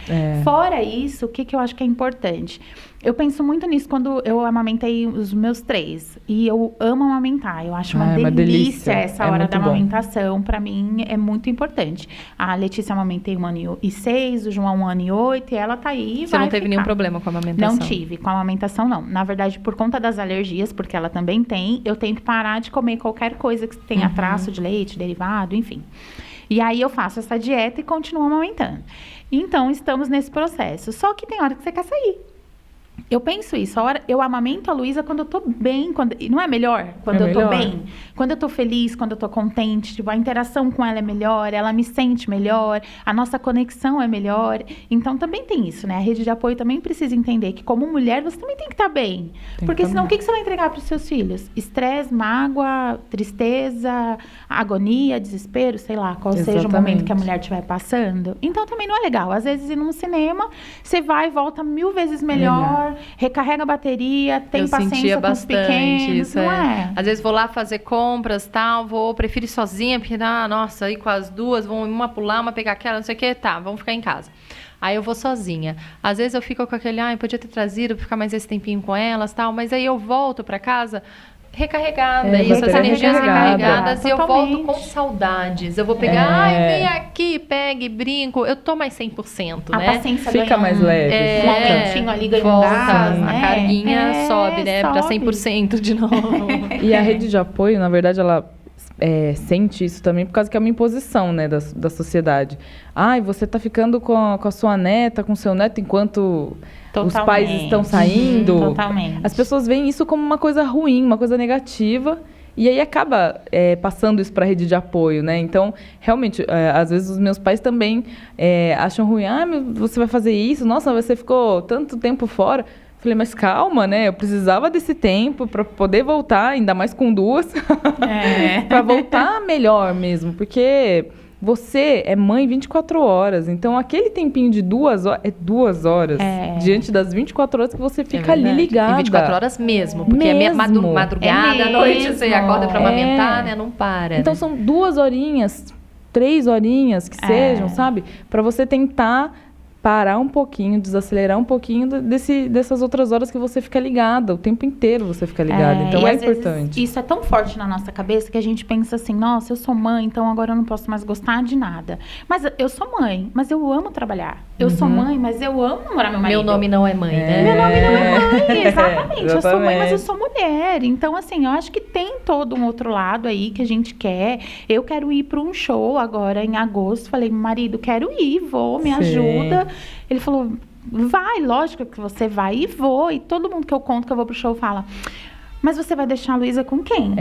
Fora isso, o que eu acho que é importante? Eu penso muito nisso quando eu amamentei os meus 3. E eu amo amamentar. Eu acho uma delícia essa hora da amamentação. Para mim, é muito importante. A Letícia amamentei 1 ano e 6, o João 1 ano e 8. E ela tá aí. Você não teve nenhum problema com a amamentação? Não tive. Com a amamentação, não. Na verdade, por conta das alergias, porque ela também tem, eu tento parar de comer qualquer coisa que tenha traço de leite, derivado, enfim. E aí eu faço essa dieta e continuo amamentando. Então, estamos nesse processo. Só que tem hora que você quer sair. Eu penso isso, eu amamento a Luísa quando eu tô bem, não é melhor? Quando eu tô bem, quando eu tô feliz, quando eu tô contente, tipo, a interação com ela é melhor, ela me sente melhor, a nossa conexão é melhor. Então também tem isso, né? A rede de apoio também precisa entender que como mulher você também tem que estar bem. Porque senão o que você vai entregar para os seus filhos? Estresse, mágoa, tristeza, agonia, desespero, sei lá, qual seja o momento que a mulher estiver passando. Então também não é legal. Às vezes ir num cinema, você vai e volta 1000 vezes melhor. Recarrega a bateria, tem paciência com os pequenos, isso, não é? Às vezes vou lá fazer compras, tal, prefiro ir sozinha, porque, nossa, ir com as duas, vão uma pular, uma pegar aquela, não sei o que, vamos ficar em casa. Aí eu vou sozinha. Às vezes eu fico com aquele, podia ter trazido, pra ficar mais esse tempinho com elas, tal, mas aí eu volto pra casa recarregada, essas energias recarregadas, e eu volto com saudades. Eu vou pegar, vem aqui, pegue, brinco, eu tô mais 100%, né? A paciência fica mais leve. Um momentinho ali ganha um gás, né? A carguinha sobe, né? Pra 100% de novo. E a rede de apoio, na verdade, ela sente isso também por causa que é uma imposição, né, da sociedade. Ai, você tá ficando com a sua neta, com o seu neto, enquanto os pais estão saindo. Totalmente. As pessoas veem isso como uma coisa ruim, uma coisa negativa. E aí acaba passando isso para a rede de apoio, né? Então, realmente, às vezes os meus pais também acham ruim. Ah, você vai fazer isso? Nossa, você ficou tanto tempo fora. Falei, mas calma, né? Eu precisava desse tempo para poder voltar, ainda mais com 2. Para voltar melhor mesmo, porque você é mãe 24 horas. Então, aquele tempinho de 2 horas é 2 horas diante das 24 horas que você fica ali ligada. E 24 horas mesmo, porque madrugada, à noite, você acorda para amamentar, né? Não para. Então, são 2 horinhas, 3 horinhas que sejam, sabe? Para você tentar parar um pouquinho, desacelerar um pouquinho dessas outras horas que você fica ligada, o tempo inteiro você fica ligada, então é importante. Isso é tão forte na nossa cabeça que a gente pensa assim, nossa, eu sou mãe, então agora eu não posso mais gostar de nada. Mas eu sou mãe, mas eu amo trabalhar. Eu sou mãe, mas eu amo namorar meu marido. Meu nome não é mãe, né? Meu nome não é mãe, exatamente. Eu sou mãe, mas eu sou mulher. Então, assim, eu acho que tem todo um outro lado aí que a gente quer. Eu quero ir para um show agora em agosto. Falei, marido, quero ir, vou, me ajuda. Ele falou, vai, lógico que você vai e vou. E todo mundo que eu conto que eu vou pro show fala, mas você vai deixar a Luísa com quem?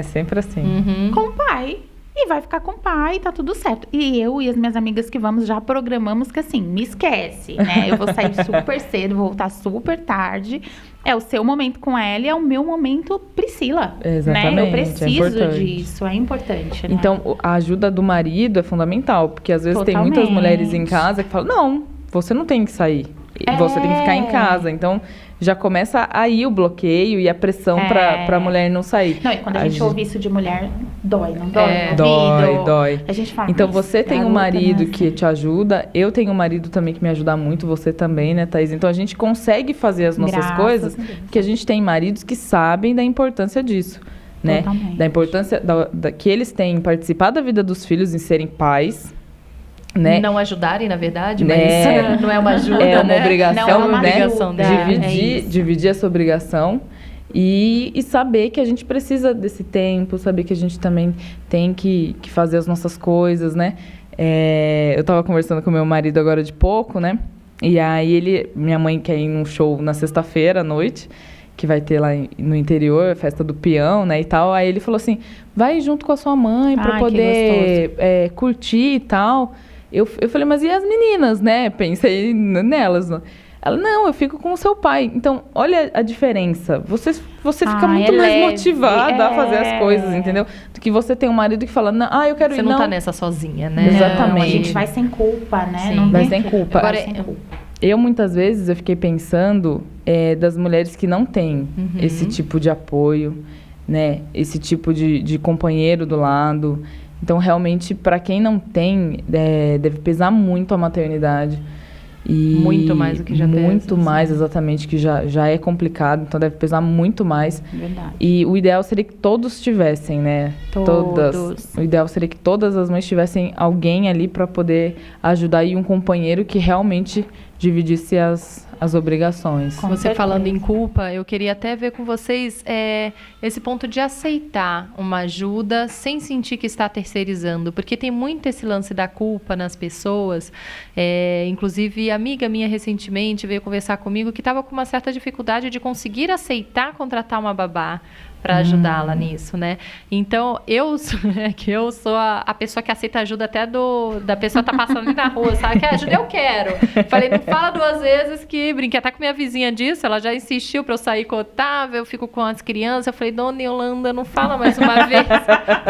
Sempre assim. Com o pai. E vai ficar com o pai, tá tudo certo. E eu e as minhas amigas que vamos, já programamos que assim, me esquece, né? Eu vou sair super cedo, vou voltar super tarde. É o seu momento com ela e é o meu momento Priscila. Exatamente. Né? Eu preciso disso, é importante, né? Então, a ajuda do marido é fundamental, porque às vezes tem muitas mulheres em casa que falam, não, você não tem que sair, você tem que ficar em casa. Então, já começa aí o bloqueio e a pressão para a mulher não sair. Não, e quando a gente ouve isso de mulher, dói, não dói? Dói. A gente fala, então, você tem um marido que te ajuda, eu tenho um marido também que me ajuda muito, você também, né, Thaís? Então, a gente consegue fazer as nossas coisas, porque a gente tem maridos que sabem da importância disso, né? Totalmente. Da importância que eles têm em participar da vida dos filhos, em serem pais, né? Não ajudarem, na verdade, mas não é uma ajuda, é uma obrigação, não é uma obrigação, dividir essa obrigação e saber que a gente precisa desse tempo, saber que a gente também tem que fazer as nossas coisas, né? Eu tava conversando com meu marido agora de pouco, né? E aí minha mãe quer ir num show na sexta-feira à noite, que vai ter lá no interior, a festa do peão, né, e tal. Aí ele falou assim, vai junto com a sua mãe para poder curtir e tal. Eu falei, mas e as meninas, né? Pensei nelas. Ela, não, eu fico com o seu pai. Então, olha a diferença. Você fica muito mais motivada a fazer as coisas, entendeu? Do que você tem um marido que fala, não, eu quero ir. Você não tá nessa sozinha, né? Exatamente. Não, a gente vai sem culpa, né? Sim. Não vai sem culpa. Agora, eu, muitas vezes, eu fiquei pensando das mulheres que não têm esse tipo de apoio, né? Esse tipo de companheiro do lado. Então, realmente, para quem não tem, deve pesar muito a maternidade. E muito mais do que já tem. Muito mais, exatamente, que já é complicado. Então, deve pesar muito mais. Verdade. E o ideal seria que todos tivessem, né? Todos. O ideal seria que todas as mães tivessem alguém ali para poder ajudar e um companheiro que realmente dividisse as obrigações. Com você falando em culpa, eu queria até ver com vocês esse ponto de aceitar uma ajuda sem sentir que está terceirizando, porque tem muito esse lance da culpa nas pessoas. Inclusive, a amiga minha recentemente veio conversar comigo que estava com uma certa dificuldade de conseguir aceitar contratar uma babá para ajudá-la nisso, né? Então, eu sou a pessoa que aceita ajuda até da pessoa tá passando ali na rua, sabe? Quer ajuda? Eu quero. Falei, não fala 2 vezes que brinquei até com minha vizinha disso, ela já insistiu para eu sair com o Otávio, eu fico com as crianças, eu falei, dona Yolanda, não fala mais uma vez,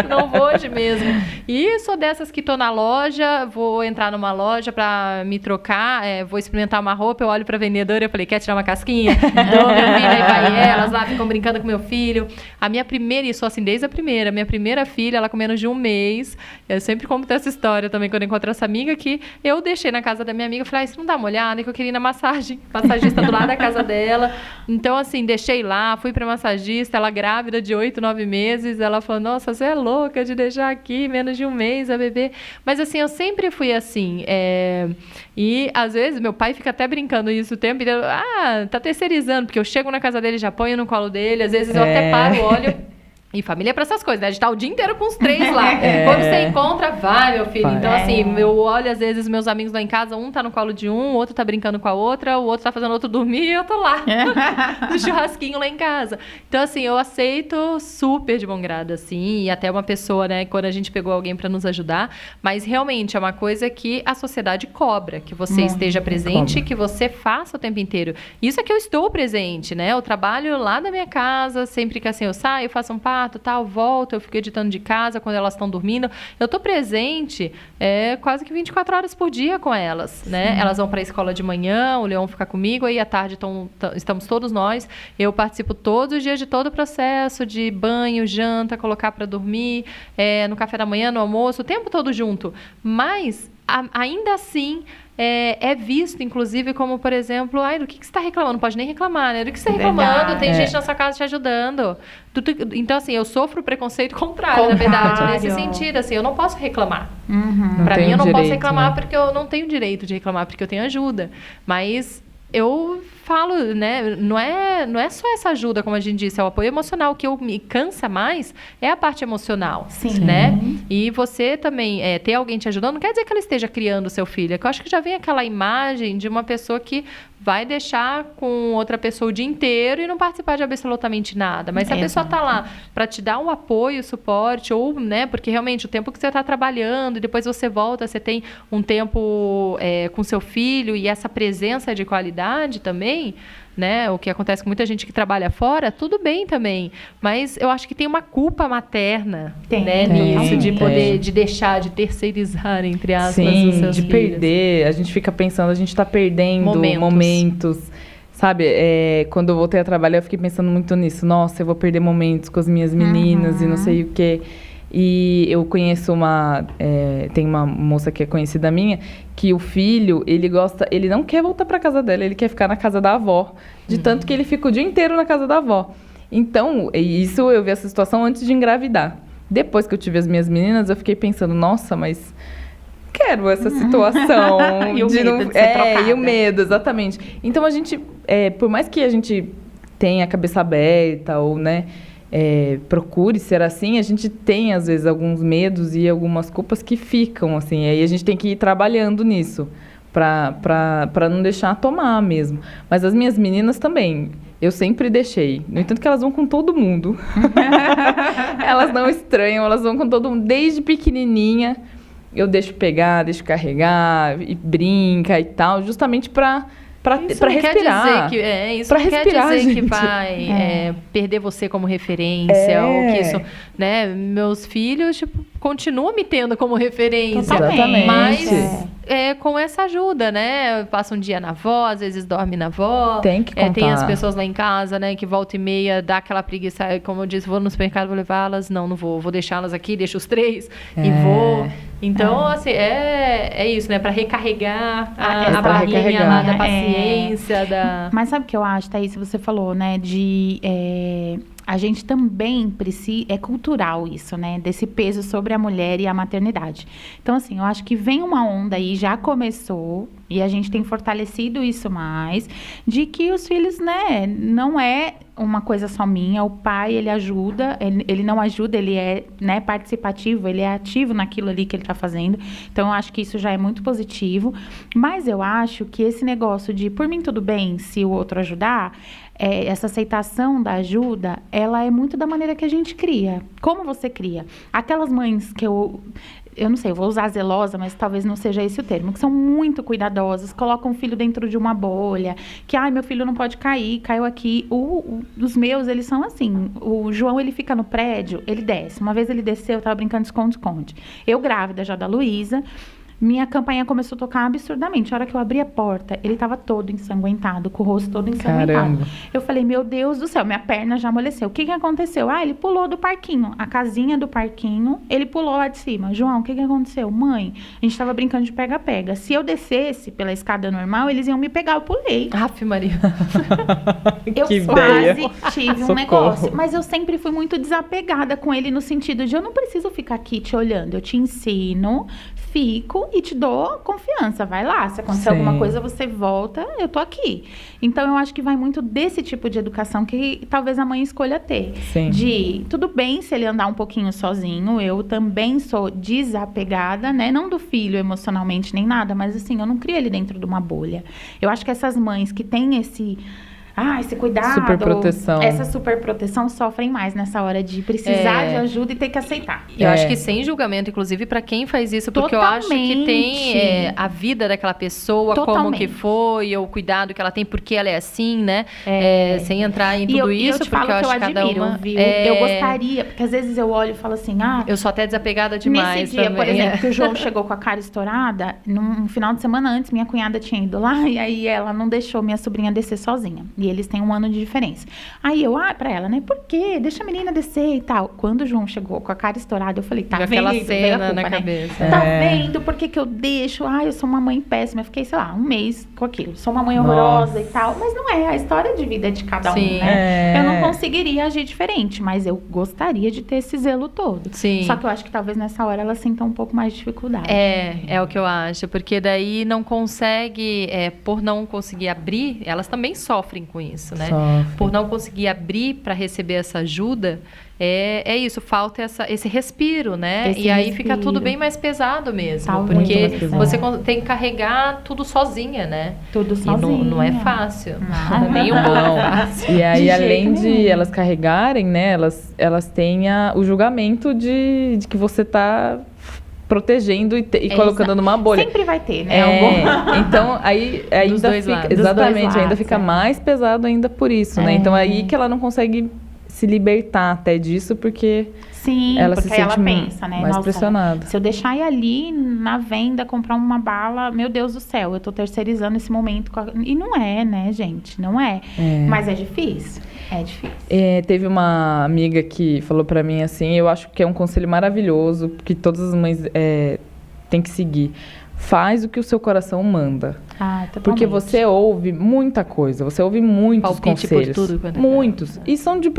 não vou hoje mesmo. E sou dessas que tô na loja, vou entrar numa loja para me trocar, vou experimentar uma roupa, eu olho pra vendedora, eu falei, quer tirar uma casquinha? Dou meu filho, aí vai elas lá, ficam brincando com meu filho. A minha primeira, e sou assim desde a primeira, minha primeira filha, ela com menos de 1 mês, eu sempre conto essa história também quando eu encontro essa amiga, que eu deixei na casa da minha amiga, falei, isso não dá uma olhada, que eu queria ir na massagista do lado da casa dela. Então, assim, deixei lá, fui pra massagista, ela grávida de 8, 9 meses, ela falou, nossa, você é louca de deixar aqui menos de 1 mês a bebê. Mas, assim, eu sempre fui assim, e às vezes meu pai fica até brincando isso o tempo inteiro, tá terceirizando, porque eu chego na casa dele, já ponho no colo dele, às vezes eu até paro, olho, E família é pra essas coisas, né? A gente tá o dia inteiro com os 3 lá. Quando você encontra, vai, meu filho. Vai. Então, assim, eu olho, às vezes, meus amigos lá em casa, um tá no colo de um, o outro tá brincando com a outra, o outro tá fazendo o outro dormir e eu tô lá, no churrasquinho lá em casa. Então, assim, eu aceito super de bom grado, assim, e até uma pessoa, né, quando a gente pegou alguém pra nos ajudar, mas realmente é uma coisa que a sociedade cobra, que você esteja presente, que você faça o tempo inteiro. Isso é que eu estou presente, né? Eu trabalho lá da minha casa, sempre que assim eu saio, faço um parto, tal, volto, eu fico editando de casa quando elas estão dormindo. Eu tô presente quase que 24 horas por dia com elas, né? Elas vão para a escola de manhã, o Leon fica comigo, aí à tarde estamos todos nós. Eu participo todos os dias de todo o processo de banho, janta, colocar para dormir, no café da manhã, no almoço, o tempo todo junto. Mas ainda assim é visto, inclusive, como, por exemplo, do que você está reclamando? Não pode nem reclamar, né? Do que você está reclamando? Tem gente na sua casa te ajudando. Então, assim, eu sofro preconceito contrário, na verdade, nesse sentido. Assim, eu não posso reclamar. Para mim, eu não posso reclamar, né? Porque eu não tenho direito de reclamar, porque eu tenho ajuda. Mas eu falo, né, não é só essa ajuda, como a gente disse, é o apoio emocional. O que me cansa mais é a parte emocional, né? E você também ter alguém te ajudando, não quer dizer que ela esteja criando o seu filho, é que eu acho que já vem aquela imagem de uma pessoa que vai deixar com outra pessoa o dia inteiro e não participar de absolutamente nada. Mas se a pessoa tá lá para te dar um apoio, suporte, ou, né, porque realmente o tempo que você tá trabalhando e depois você volta, você tem um tempo com seu filho e essa presença de qualidade também, né? O que acontece com muita gente que trabalha fora, tudo bem também. Mas eu acho que tem uma culpa materna, né, nisso, de poder, de deixar, de terceirizar, entre aspas, os seus de filhos. perder. A gente fica pensando, a gente tá perdendo momentos. Sabe, quando eu voltei a trabalhar, eu fiquei pensando muito nisso. Nossa, eu vou perder momentos com as minhas meninas e não sei o quê. E eu conheço tem uma moça que é conhecida minha, que o filho, ele não quer voltar para casa dela, ele quer ficar na casa da avó, de tanto que ele fica o dia inteiro na casa da avó. Então, isso eu vi essa situação antes de engravidar. Depois que eu tive as minhas meninas, eu fiquei pensando, nossa, mas quero essa situação. E o medo de ser trocada. E o medo, exatamente. Então, a gente, por mais que a gente tenha a cabeça aberta ou, né, procure ser assim, a gente tem, às vezes, alguns medos e algumas culpas que ficam, assim, aí a gente tem que ir trabalhando nisso, para não deixar tomar mesmo. Mas as minhas meninas também, eu sempre deixei. No entanto que elas vão com todo mundo. Elas não estranham, elas vão com todo mundo, desde pequenininha. Eu deixo pegar, deixo carregar, e brinca e tal, justamente para respirar. Isso não quer dizer que vai perder você como referência, ou que isso, né? Meus filhos, tipo, continuam me tendo como referência. Exatamente. Mas com essa ajuda, né? Passa um dia na avó, às vezes dorme na avó. Tem que contar. Tem as pessoas lá em casa, né? Que volta e meia dá aquela preguiça. Como eu disse, vou no supermercado, vou levá-las. Não vou. Vou deixá-las aqui, deixo os 3 e vou. Então, assim, é isso, né? Para recarregar a barrinha lá da paciência. Mas sabe o que eu acho, Thaís? Você falou, né? A gente também precisa... É cultural isso, né? Desse peso sobre a mulher e a maternidade. Então, assim, eu acho que vem uma onda aí, já começou, e a gente tem fortalecido isso mais, de que os filhos, né? Não é uma coisa só minha. O pai, ele ajuda, ele não ajuda, ele é, né, participativo, ele é ativo naquilo ali que ele tá fazendo. Então, eu acho que isso já é muito positivo. Mas eu acho que esse negócio de, por mim tudo bem, se o outro ajudar... essa aceitação da ajuda, ela é muito da maneira que a gente cria. Como você cria? Aquelas mães que eu não sei, eu vou usar zelosa, mas talvez não seja esse o termo, que são muito cuidadosas, colocam o filho dentro de uma bolha, que, meu filho não pode cair, caiu aqui. Os meus, eles são assim, o João, ele fica no prédio, ele desce. Uma vez ele desceu, eu tava brincando de esconde-esconde. Eu grávida já da Luísa, minha campainha começou a tocar absurdamente. A hora que eu abri a porta, ele tava todo ensanguentado, com o rosto todo ensanguentado. Caramba. Eu falei, meu Deus do céu, minha perna já amoleceu. O que aconteceu? Ele pulou do parquinho. A casinha do parquinho, ele pulou lá de cima. João, o que aconteceu? Mãe, a gente tava brincando de pega-pega. Se eu descesse pela escada normal, eles iam me pegar. Eu pulei. Aff, Maria. Eu quase tive um negócio. Mas eu sempre fui muito desapegada com ele, no sentido de eu não preciso ficar aqui te olhando. Eu te ensino, fico e te dou confiança. Vai lá, se acontecer Sim. alguma coisa, você volta, eu tô aqui. Então, eu acho que vai muito desse tipo de educação que talvez a mãe escolha ter. Sim. De, tudo bem se ele andar um pouquinho sozinho, eu também sou desapegada, né? Não do filho emocionalmente nem nada, mas assim, eu não crio ele dentro de uma bolha. Eu acho que essas mães que têm esse cuidado, Superproteção. essa superproteção sofrem mais nessa hora de precisar de ajuda e ter que aceitar. Eu acho que sem julgamento, inclusive, para quem faz isso, porque eu acho que tem a vida daquela pessoa, como que foi, ou o cuidado que ela tem, porque ela é assim, né? Sem entrar em tudo isso, eu te porque falo eu que acho que cada uma... viu? Eu gostaria, porque às vezes eu olho e falo assim, eu sou até desapegada demais nesse dia, também. por exemplo, que o João chegou com a cara estourada, num final de semana antes, minha cunhada tinha ido lá, e aí ela não deixou minha sobrinha descer sozinha. E eles têm 1 ano de diferença. Aí eu, pra ela, né? Por quê? Deixa a menina descer e tal. Quando o João chegou com a cara estourada, eu falei, tá vendo? Aquela cena culpa, na né? cabeça. Tá vendo? Por que eu deixo? Eu sou uma mãe péssima. Eu fiquei, sei lá, 1 mês com aquilo. Sou uma mãe horrorosa e tal. Mas não é a história de vida de cada um, né? Eu não conseguiria agir diferente, mas eu gostaria de ter esse zelo todo. Sim. Só que eu acho que talvez nessa hora ela sinta um pouco mais de dificuldade. É o que eu acho, porque daí não consegue, por não conseguir abrir, elas também sofrem com isso, né? Por não conseguir abrir para receber essa ajuda, é isso, falta esse respiro, né? E aí fica tudo bem mais pesado mesmo, porque você tem que carregar tudo sozinha, né? Tudo sozinha. E não é fácil, nem um pouco fácil. E aí, além de elas carregarem, né, elas têm o julgamento de que você tá protegendo e colocando numa bolha. Sempre vai ter, né? Então, aí ainda dois fica... lados. Exatamente, ainda fica mais pesado ainda por isso, né? Então, aí que ela não consegue se libertar até disso, porque ela se sente ela pensa, né? mais pressionada. Se eu deixar ir ali na venda, comprar uma bala, meu Deus do céu, eu tô terceirizando esse momento. E não é, né, gente? Não é. Mas é difícil. É difícil. Teve uma amiga que falou pra mim assim, eu acho que é um conselho maravilhoso, que todas as mães têm que seguir. Faz o que o seu coração manda. Porque você ouve muita coisa, você ouve muitos palpite conselhos. Por tudo, muitos. E são de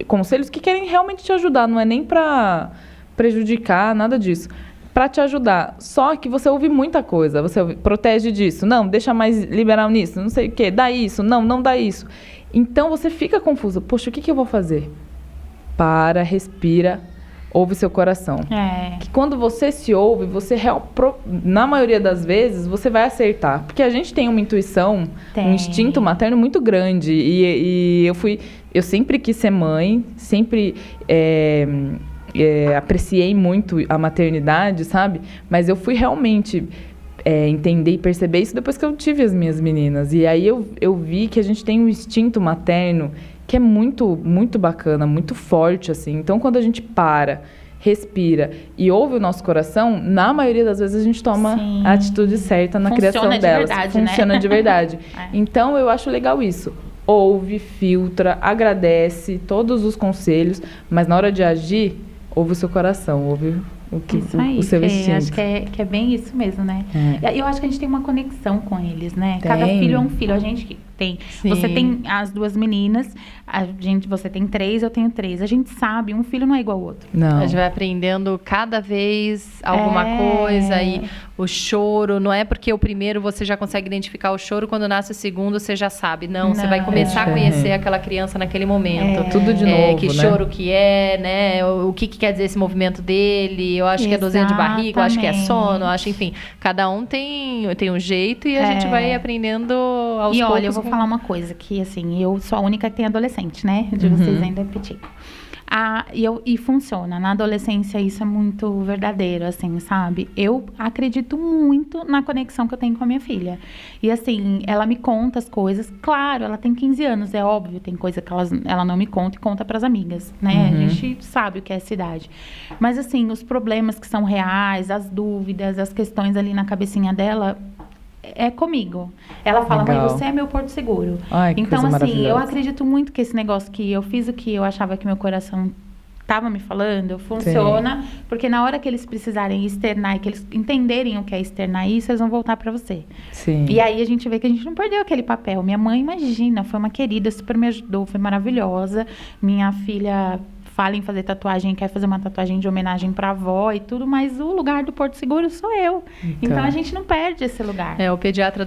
conselhos que querem realmente te ajudar, não é nem pra prejudicar, nada disso. Pra te ajudar. Só que você ouve muita coisa. Você protege disso. Não, deixa mais liberal nisso. Não sei o quê. Dá isso. Não dá isso. Então, você fica confuso. Poxa, o que eu vou fazer? Para, respira, ouve seu coração. Que quando você se ouve, na maioria das vezes, você vai acertar. Porque a gente tem uma intuição, um instinto materno muito grande. E eu sempre quis ser mãe, sempre... apreciei muito a maternidade, sabe? Mas eu fui realmente entender e perceber isso depois que eu tive as minhas meninas. E aí eu vi que a gente tem um instinto materno que é muito, muito bacana, muito forte, assim. Então, quando a gente respira e ouve o nosso coração, na maioria das vezes a gente toma a atitude certa na criação delas. Funciona de verdade. Então, eu acho legal isso. Ouve, filtra, agradece todos os conselhos, mas na hora de agir, ouve o seu coração, ouve o seu instinto. Acho que é bem isso mesmo, né? Eu acho que a gente tem uma conexão com eles, né? Cada filho é um filho. A gente tem. Sim. Você tem as 2 meninas, você tem 3, eu tenho 3. A gente sabe, um filho não é igual ao outro. Não. A gente vai aprendendo cada vez alguma coisa e o choro, não é porque o primeiro você já consegue identificar o choro, quando nasce o segundo você já sabe. Não, você vai começar a conhecer aquela criança naquele momento. Tudo de novo, que choro que né? O que quer dizer esse movimento dele. Eu acho que é dorzinha de barriga, eu acho que é sono, eu acho, enfim. Cada um tem um jeito e a gente vai aprendendo aos poucos. E olha, eu vou falar uma coisa, que assim, eu sou a única que tem adolescente, né? De vocês ainda é pitico. E funciona. Na adolescência, isso é muito verdadeiro, assim, sabe? Eu acredito muito na conexão que eu tenho com a minha filha. E, assim, ela me conta as coisas. Claro, ela tem 15 anos, é óbvio. Tem coisa que ela não me conta e conta pras amigas, né? A gente sabe o que é essa idade. Mas, assim, os problemas que são reais, as dúvidas, as questões ali na cabecinha dela... é comigo. Ela fala, mãe, você é meu porto seguro. Então, assim, eu acredito muito que esse negócio que eu fiz o que eu achava que meu coração estava me falando, funciona. Porque na hora que eles precisarem externar e que eles entenderem o que é externar isso, eles vão voltar pra você. Sim. E aí a gente vê que a gente não perdeu aquele papel. Minha mãe, imagina, foi uma querida, super me ajudou, foi maravilhosa. Minha filha fala em fazer tatuagem, quer fazer uma tatuagem de homenagem pra avó e tudo, mas o lugar do Porto Seguro sou eu. Então a gente não perde esse lugar. O pediatra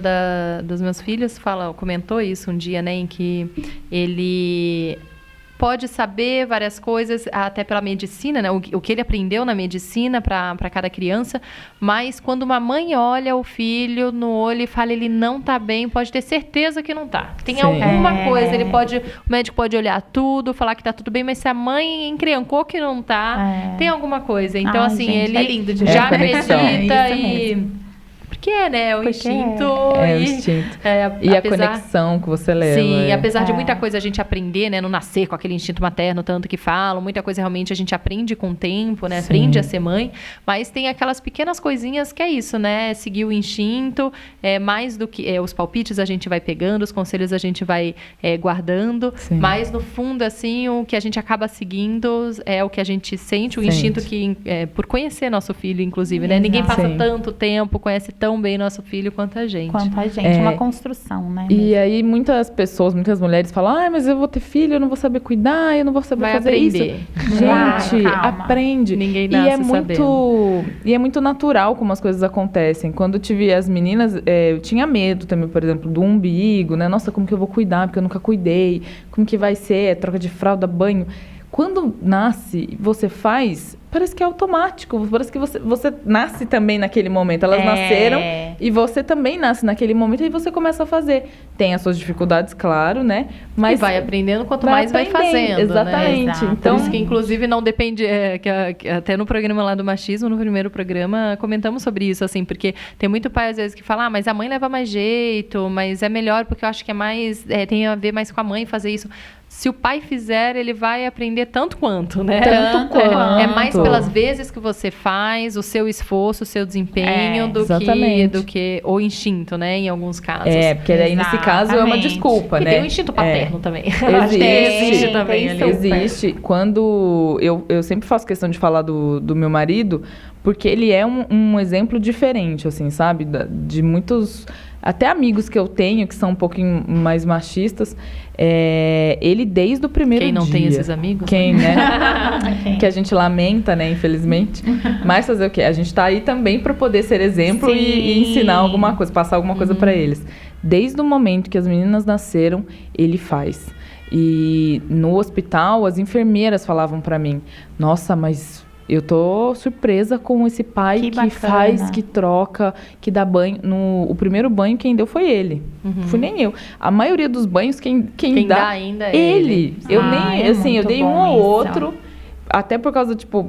dos meus filhos comentou isso um dia, né, em que ele pode saber várias coisas, até pela medicina, né? O que ele aprendeu na medicina para cada criança, mas quando uma mãe olha o filho no olho e fala ele não tá bem, pode ter certeza que não tá. Tem alguma coisa, o médico pode olhar tudo, falar que tá tudo bem, mas se a mãe encrencou que não tá, tem alguma coisa. Então, assim, gente, ele é lindo de já ver. acredita Isso e... mesmo. Porque né? O instinto. O instinto. E a conexão que você leva. Sim, apesar de muita coisa a gente aprender, né? Não nascer com aquele instinto materno, tanto que falam. Muita coisa realmente a gente aprende com o tempo, né? Sim. Aprende a ser mãe. Mas tem aquelas pequenas coisinhas que é isso, né? Seguir o instinto. Mais do que os palpites a gente vai pegando, os conselhos a gente vai guardando. Sim. Mas no fundo, assim, o que a gente acaba seguindo é o que a gente sente. O instinto que, por conhecer nosso filho, inclusive, né? Ninguém passa tanto tempo, conhece tão bem nosso filho quanto a gente. Uma construção, né? E aí muitas mulheres falam, mas eu vou ter filho, eu não vou saber cuidar, eu não vou saber fazer aprender. Isso. Gente, aprende. Ninguém nasce sabendo. E é muito natural como as coisas acontecem. Quando eu tive as meninas, eu tinha medo também, por exemplo, do umbigo, né? Nossa, como que eu vou cuidar? Porque eu nunca cuidei. Como que vai ser? Troca de fralda, banho. Quando nasce, você faz, parece que é automático. Parece que você nasce também naquele momento. Elas nasceram e você também nasce naquele momento e você começa a fazer. Tem as suas dificuldades, claro, né? Mas e vai aprendendo quanto mais vai fazendo. Exatamente. Né? Então, por isso que, inclusive, não depende... que até no programa lá do machismo, no primeiro programa, comentamos sobre isso, assim, porque tem muito pai, às vezes, que fala, mas a mãe leva mais jeito, mas é melhor porque eu acho que é mais... tem a ver mais com a mãe fazer isso. Se o pai fizer, ele vai aprender tanto quanto, né? Tanto quanto. É mais pelas vezes que você faz, o seu esforço, o seu desempenho, do que o instinto, né? Em alguns casos. Porque daí, nesse caso, é uma desculpa, né? E tem o instinto paterno também. Existe também. Existe. Quando eu sempre faço questão de falar do meu marido, porque ele é um exemplo diferente, assim, sabe? De muitos... Até amigos que eu tenho, que são um pouquinho mais machistas, ele desde o primeiro dia... Quem não tem esses amigos? Quem, né? Que a gente lamenta, né, infelizmente. Mas fazer o quê? A gente tá aí também para poder ser exemplo e ensinar alguma coisa, passar alguma coisa para eles. Desde o momento que as meninas nasceram, ele faz. E no hospital, as enfermeiras falavam para mim, nossa, mas... eu tô surpresa com esse pai que faz, que troca, que dá banho. O primeiro banho quem deu foi ele. Fui nem eu. A maioria dos banhos quem dá ainda é ele. Eu eu dei um ou outro, até por causa, tipo,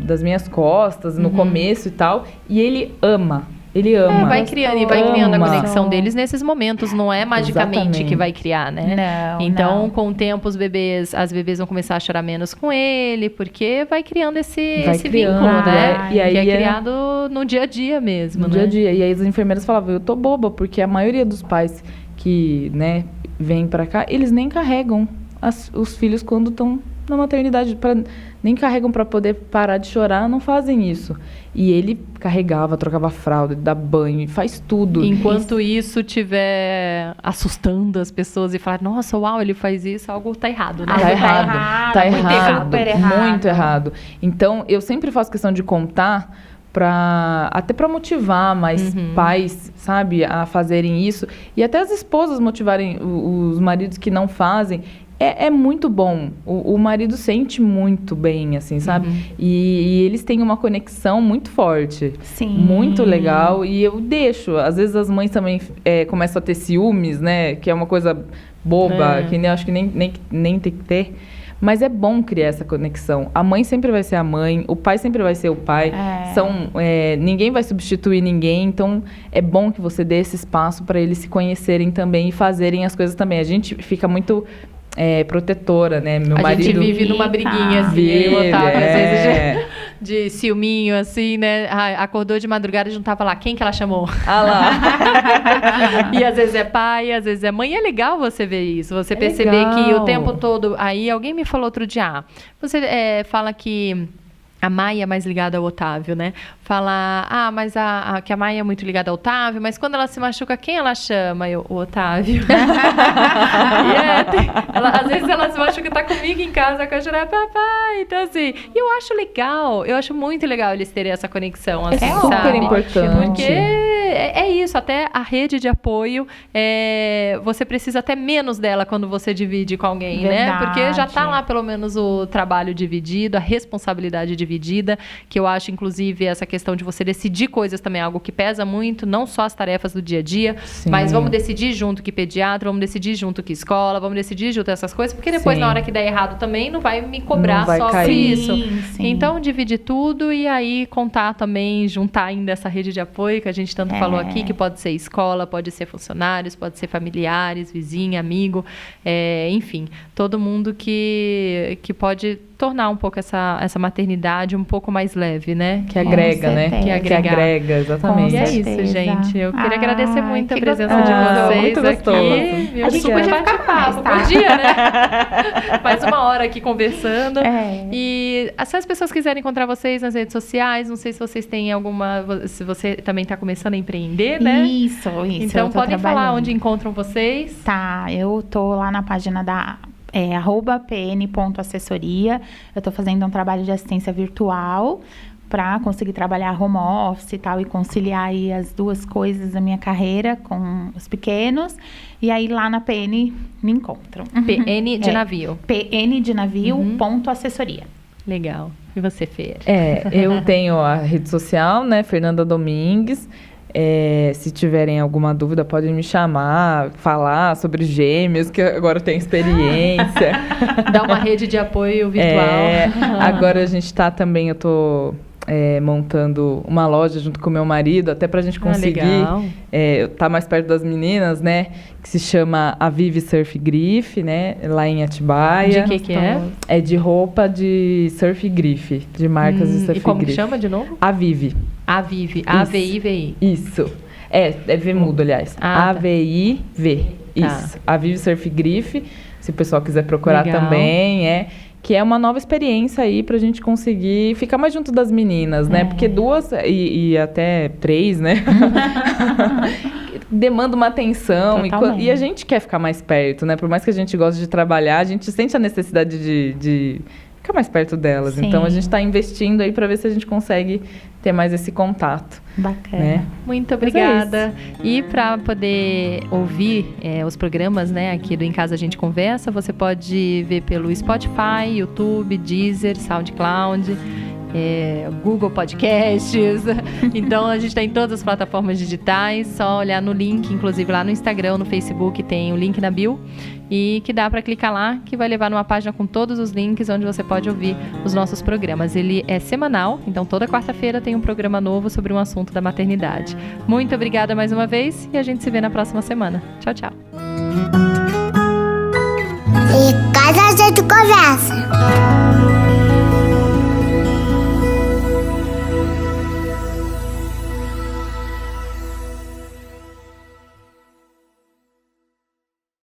das minhas costas, no começo e tal. E ele ama. Ele ama. Vai criando a conexão deles nesses momentos. Não é magicamente que vai criar, né? Não, então, com o tempo, as bebês vão começar a chorar menos com ele, porque vai criando esse vínculo, né? E aí que é criado no dia a dia mesmo, no dia a dia. E aí as enfermeiras falavam, eu tô boba, porque a maioria dos pais que, né, vêm pra cá, eles nem carregam os filhos quando estão na maternidade, nem carregam para poder parar de chorar, não fazem isso. E ele carregava, trocava fralda, dá banho, faz tudo. Enquanto isso estiver assustando as pessoas e falar, nossa, uau, ele faz isso, algo tá errado, né? Tá errado, muito errado. Então, eu sempre faço questão de contar até para motivar mais pais, sabe, a fazerem isso. E até as esposas motivarem os maridos que não fazem. É muito bom. O marido sente muito bem, assim, sabe? E eles têm uma conexão muito forte. Sim. Muito legal. E eu deixo. Às vezes as mães também começam a ter ciúmes, né? Que é uma coisa boba, que eu acho que nem tem que ter. Mas é bom criar essa conexão. A mãe sempre vai ser a mãe, o pai sempre vai ser o pai. Ninguém vai substituir ninguém. Então, é bom que você dê esse espaço para eles se conhecerem também e fazerem as coisas também. A gente fica muito... protetora, né? Meu marido... A gente vive numa briguinha, assim, Otávio, às vezes de ciúminho, assim, né? Acordou de madrugada e juntava lá, quem que ela chamou? lá! E às vezes é pai, às vezes é mãe. E é legal você ver isso, você perceber legal. Que o tempo todo... Aí alguém me falou outro dia, você fala que a Maia é mais ligada ao Otávio, né? Falar, mas que a Maia é muito ligada ao Otávio, mas quando ela se machuca, quem ela chama? O Otávio. Às vezes ela se machuca, tá comigo em casa, com a Juré, papai. Então, assim, eu acho legal, eu acho muito legal eles terem essa conexão, assim, é super sabe? importante. Porque é isso, até a rede de apoio, você precisa até menos dela quando você divide com alguém, né? Porque já tá lá, pelo menos, o trabalho dividido, a responsabilidade dividida, que eu acho, inclusive, essa questão de você decidir coisas também é algo que pesa muito, não só as tarefas do dia a dia, mas vamos decidir junto que pediatra, vamos decidir junto que escola, vamos decidir junto essas coisas, porque depois, na hora que der errado também, não vai me cobrar só por isso. Então, dividir tudo e aí contar também, juntar ainda essa rede de apoio que a gente tanto falou aqui, que pode ser escola, pode ser funcionários, pode ser familiares, vizinho, amigo, enfim, todo mundo que pode tornar um pouco essa maternidade um pouco mais leve, né? Que agrega, né? Que agrega, exatamente. E é isso, gente. Eu queria agradecer muito a presença de vocês muito aqui. A gente podia ficar mais, tá? Podia, né? Mais uma hora aqui conversando. E se as pessoas quiserem encontrar vocês nas redes sociais, não sei se vocês têm alguma... Se você também está começando a empreender, né? Isso. Então, podem falar onde encontram vocês. Tá, eu tô lá na página da... @pn.assessoria. Eu estou fazendo um trabalho de assistência virtual para conseguir trabalhar home office e tal, e conciliar aí as duas coisas da minha carreira com os pequenos. E aí lá na PN me encontram. PN de navio. PN de navio, .assessoria. Legal. E você, Fê? Eu tenho a rede social, né, Fernanda Domingues. Se tiverem alguma dúvida, podem me chamar, falar sobre gêmeos, que agora eu tenho experiência. Dá uma rede de apoio virtual. Agora a gente tá também, eu tô montando uma loja junto com o meu marido, até pra gente conseguir tá mais perto das meninas, né? Que se chama A Vive Surf Grife, né? Lá em Atibaia. De que é? É de roupa de surf grife, de marcas de surf grife. E como que chama de novo? A Vive. A Vive. A-V-I-V-I. Isso. É V mudo, aliás. A-V-I-V. Isso. A Vive Surf Grife. Se o pessoal quiser procurar também, que é uma nova experiência aí pra gente conseguir ficar mais junto das meninas, né? Porque 2 e até 3, né? Demanda uma atenção e a gente quer ficar mais perto, né? Por mais que a gente goste de trabalhar, a gente sente a necessidade de ficar mais perto delas. Sim. Então, a gente está investindo aí para ver se a gente consegue ter mais esse contato. Bacana. Né? Muito obrigada. E para poder ouvir os programas, né, aqui do Em Casa a Gente Conversa, você pode ver pelo Spotify, YouTube, Deezer, SoundCloud, Google Podcasts. Então, a gente está em todas as plataformas digitais. Só olhar no link, inclusive lá no Instagram, no Facebook, tem o link na bio. E que dá para clicar lá, que vai levar numa página com todos os links onde você pode ouvir os nossos programas. Ele é semanal, então toda quarta-feira tem um programa novo sobre um assunto da maternidade. Muito obrigada mais uma vez e a gente se vê na próxima semana. Tchau, tchau. Em Casa a Gente Conversa.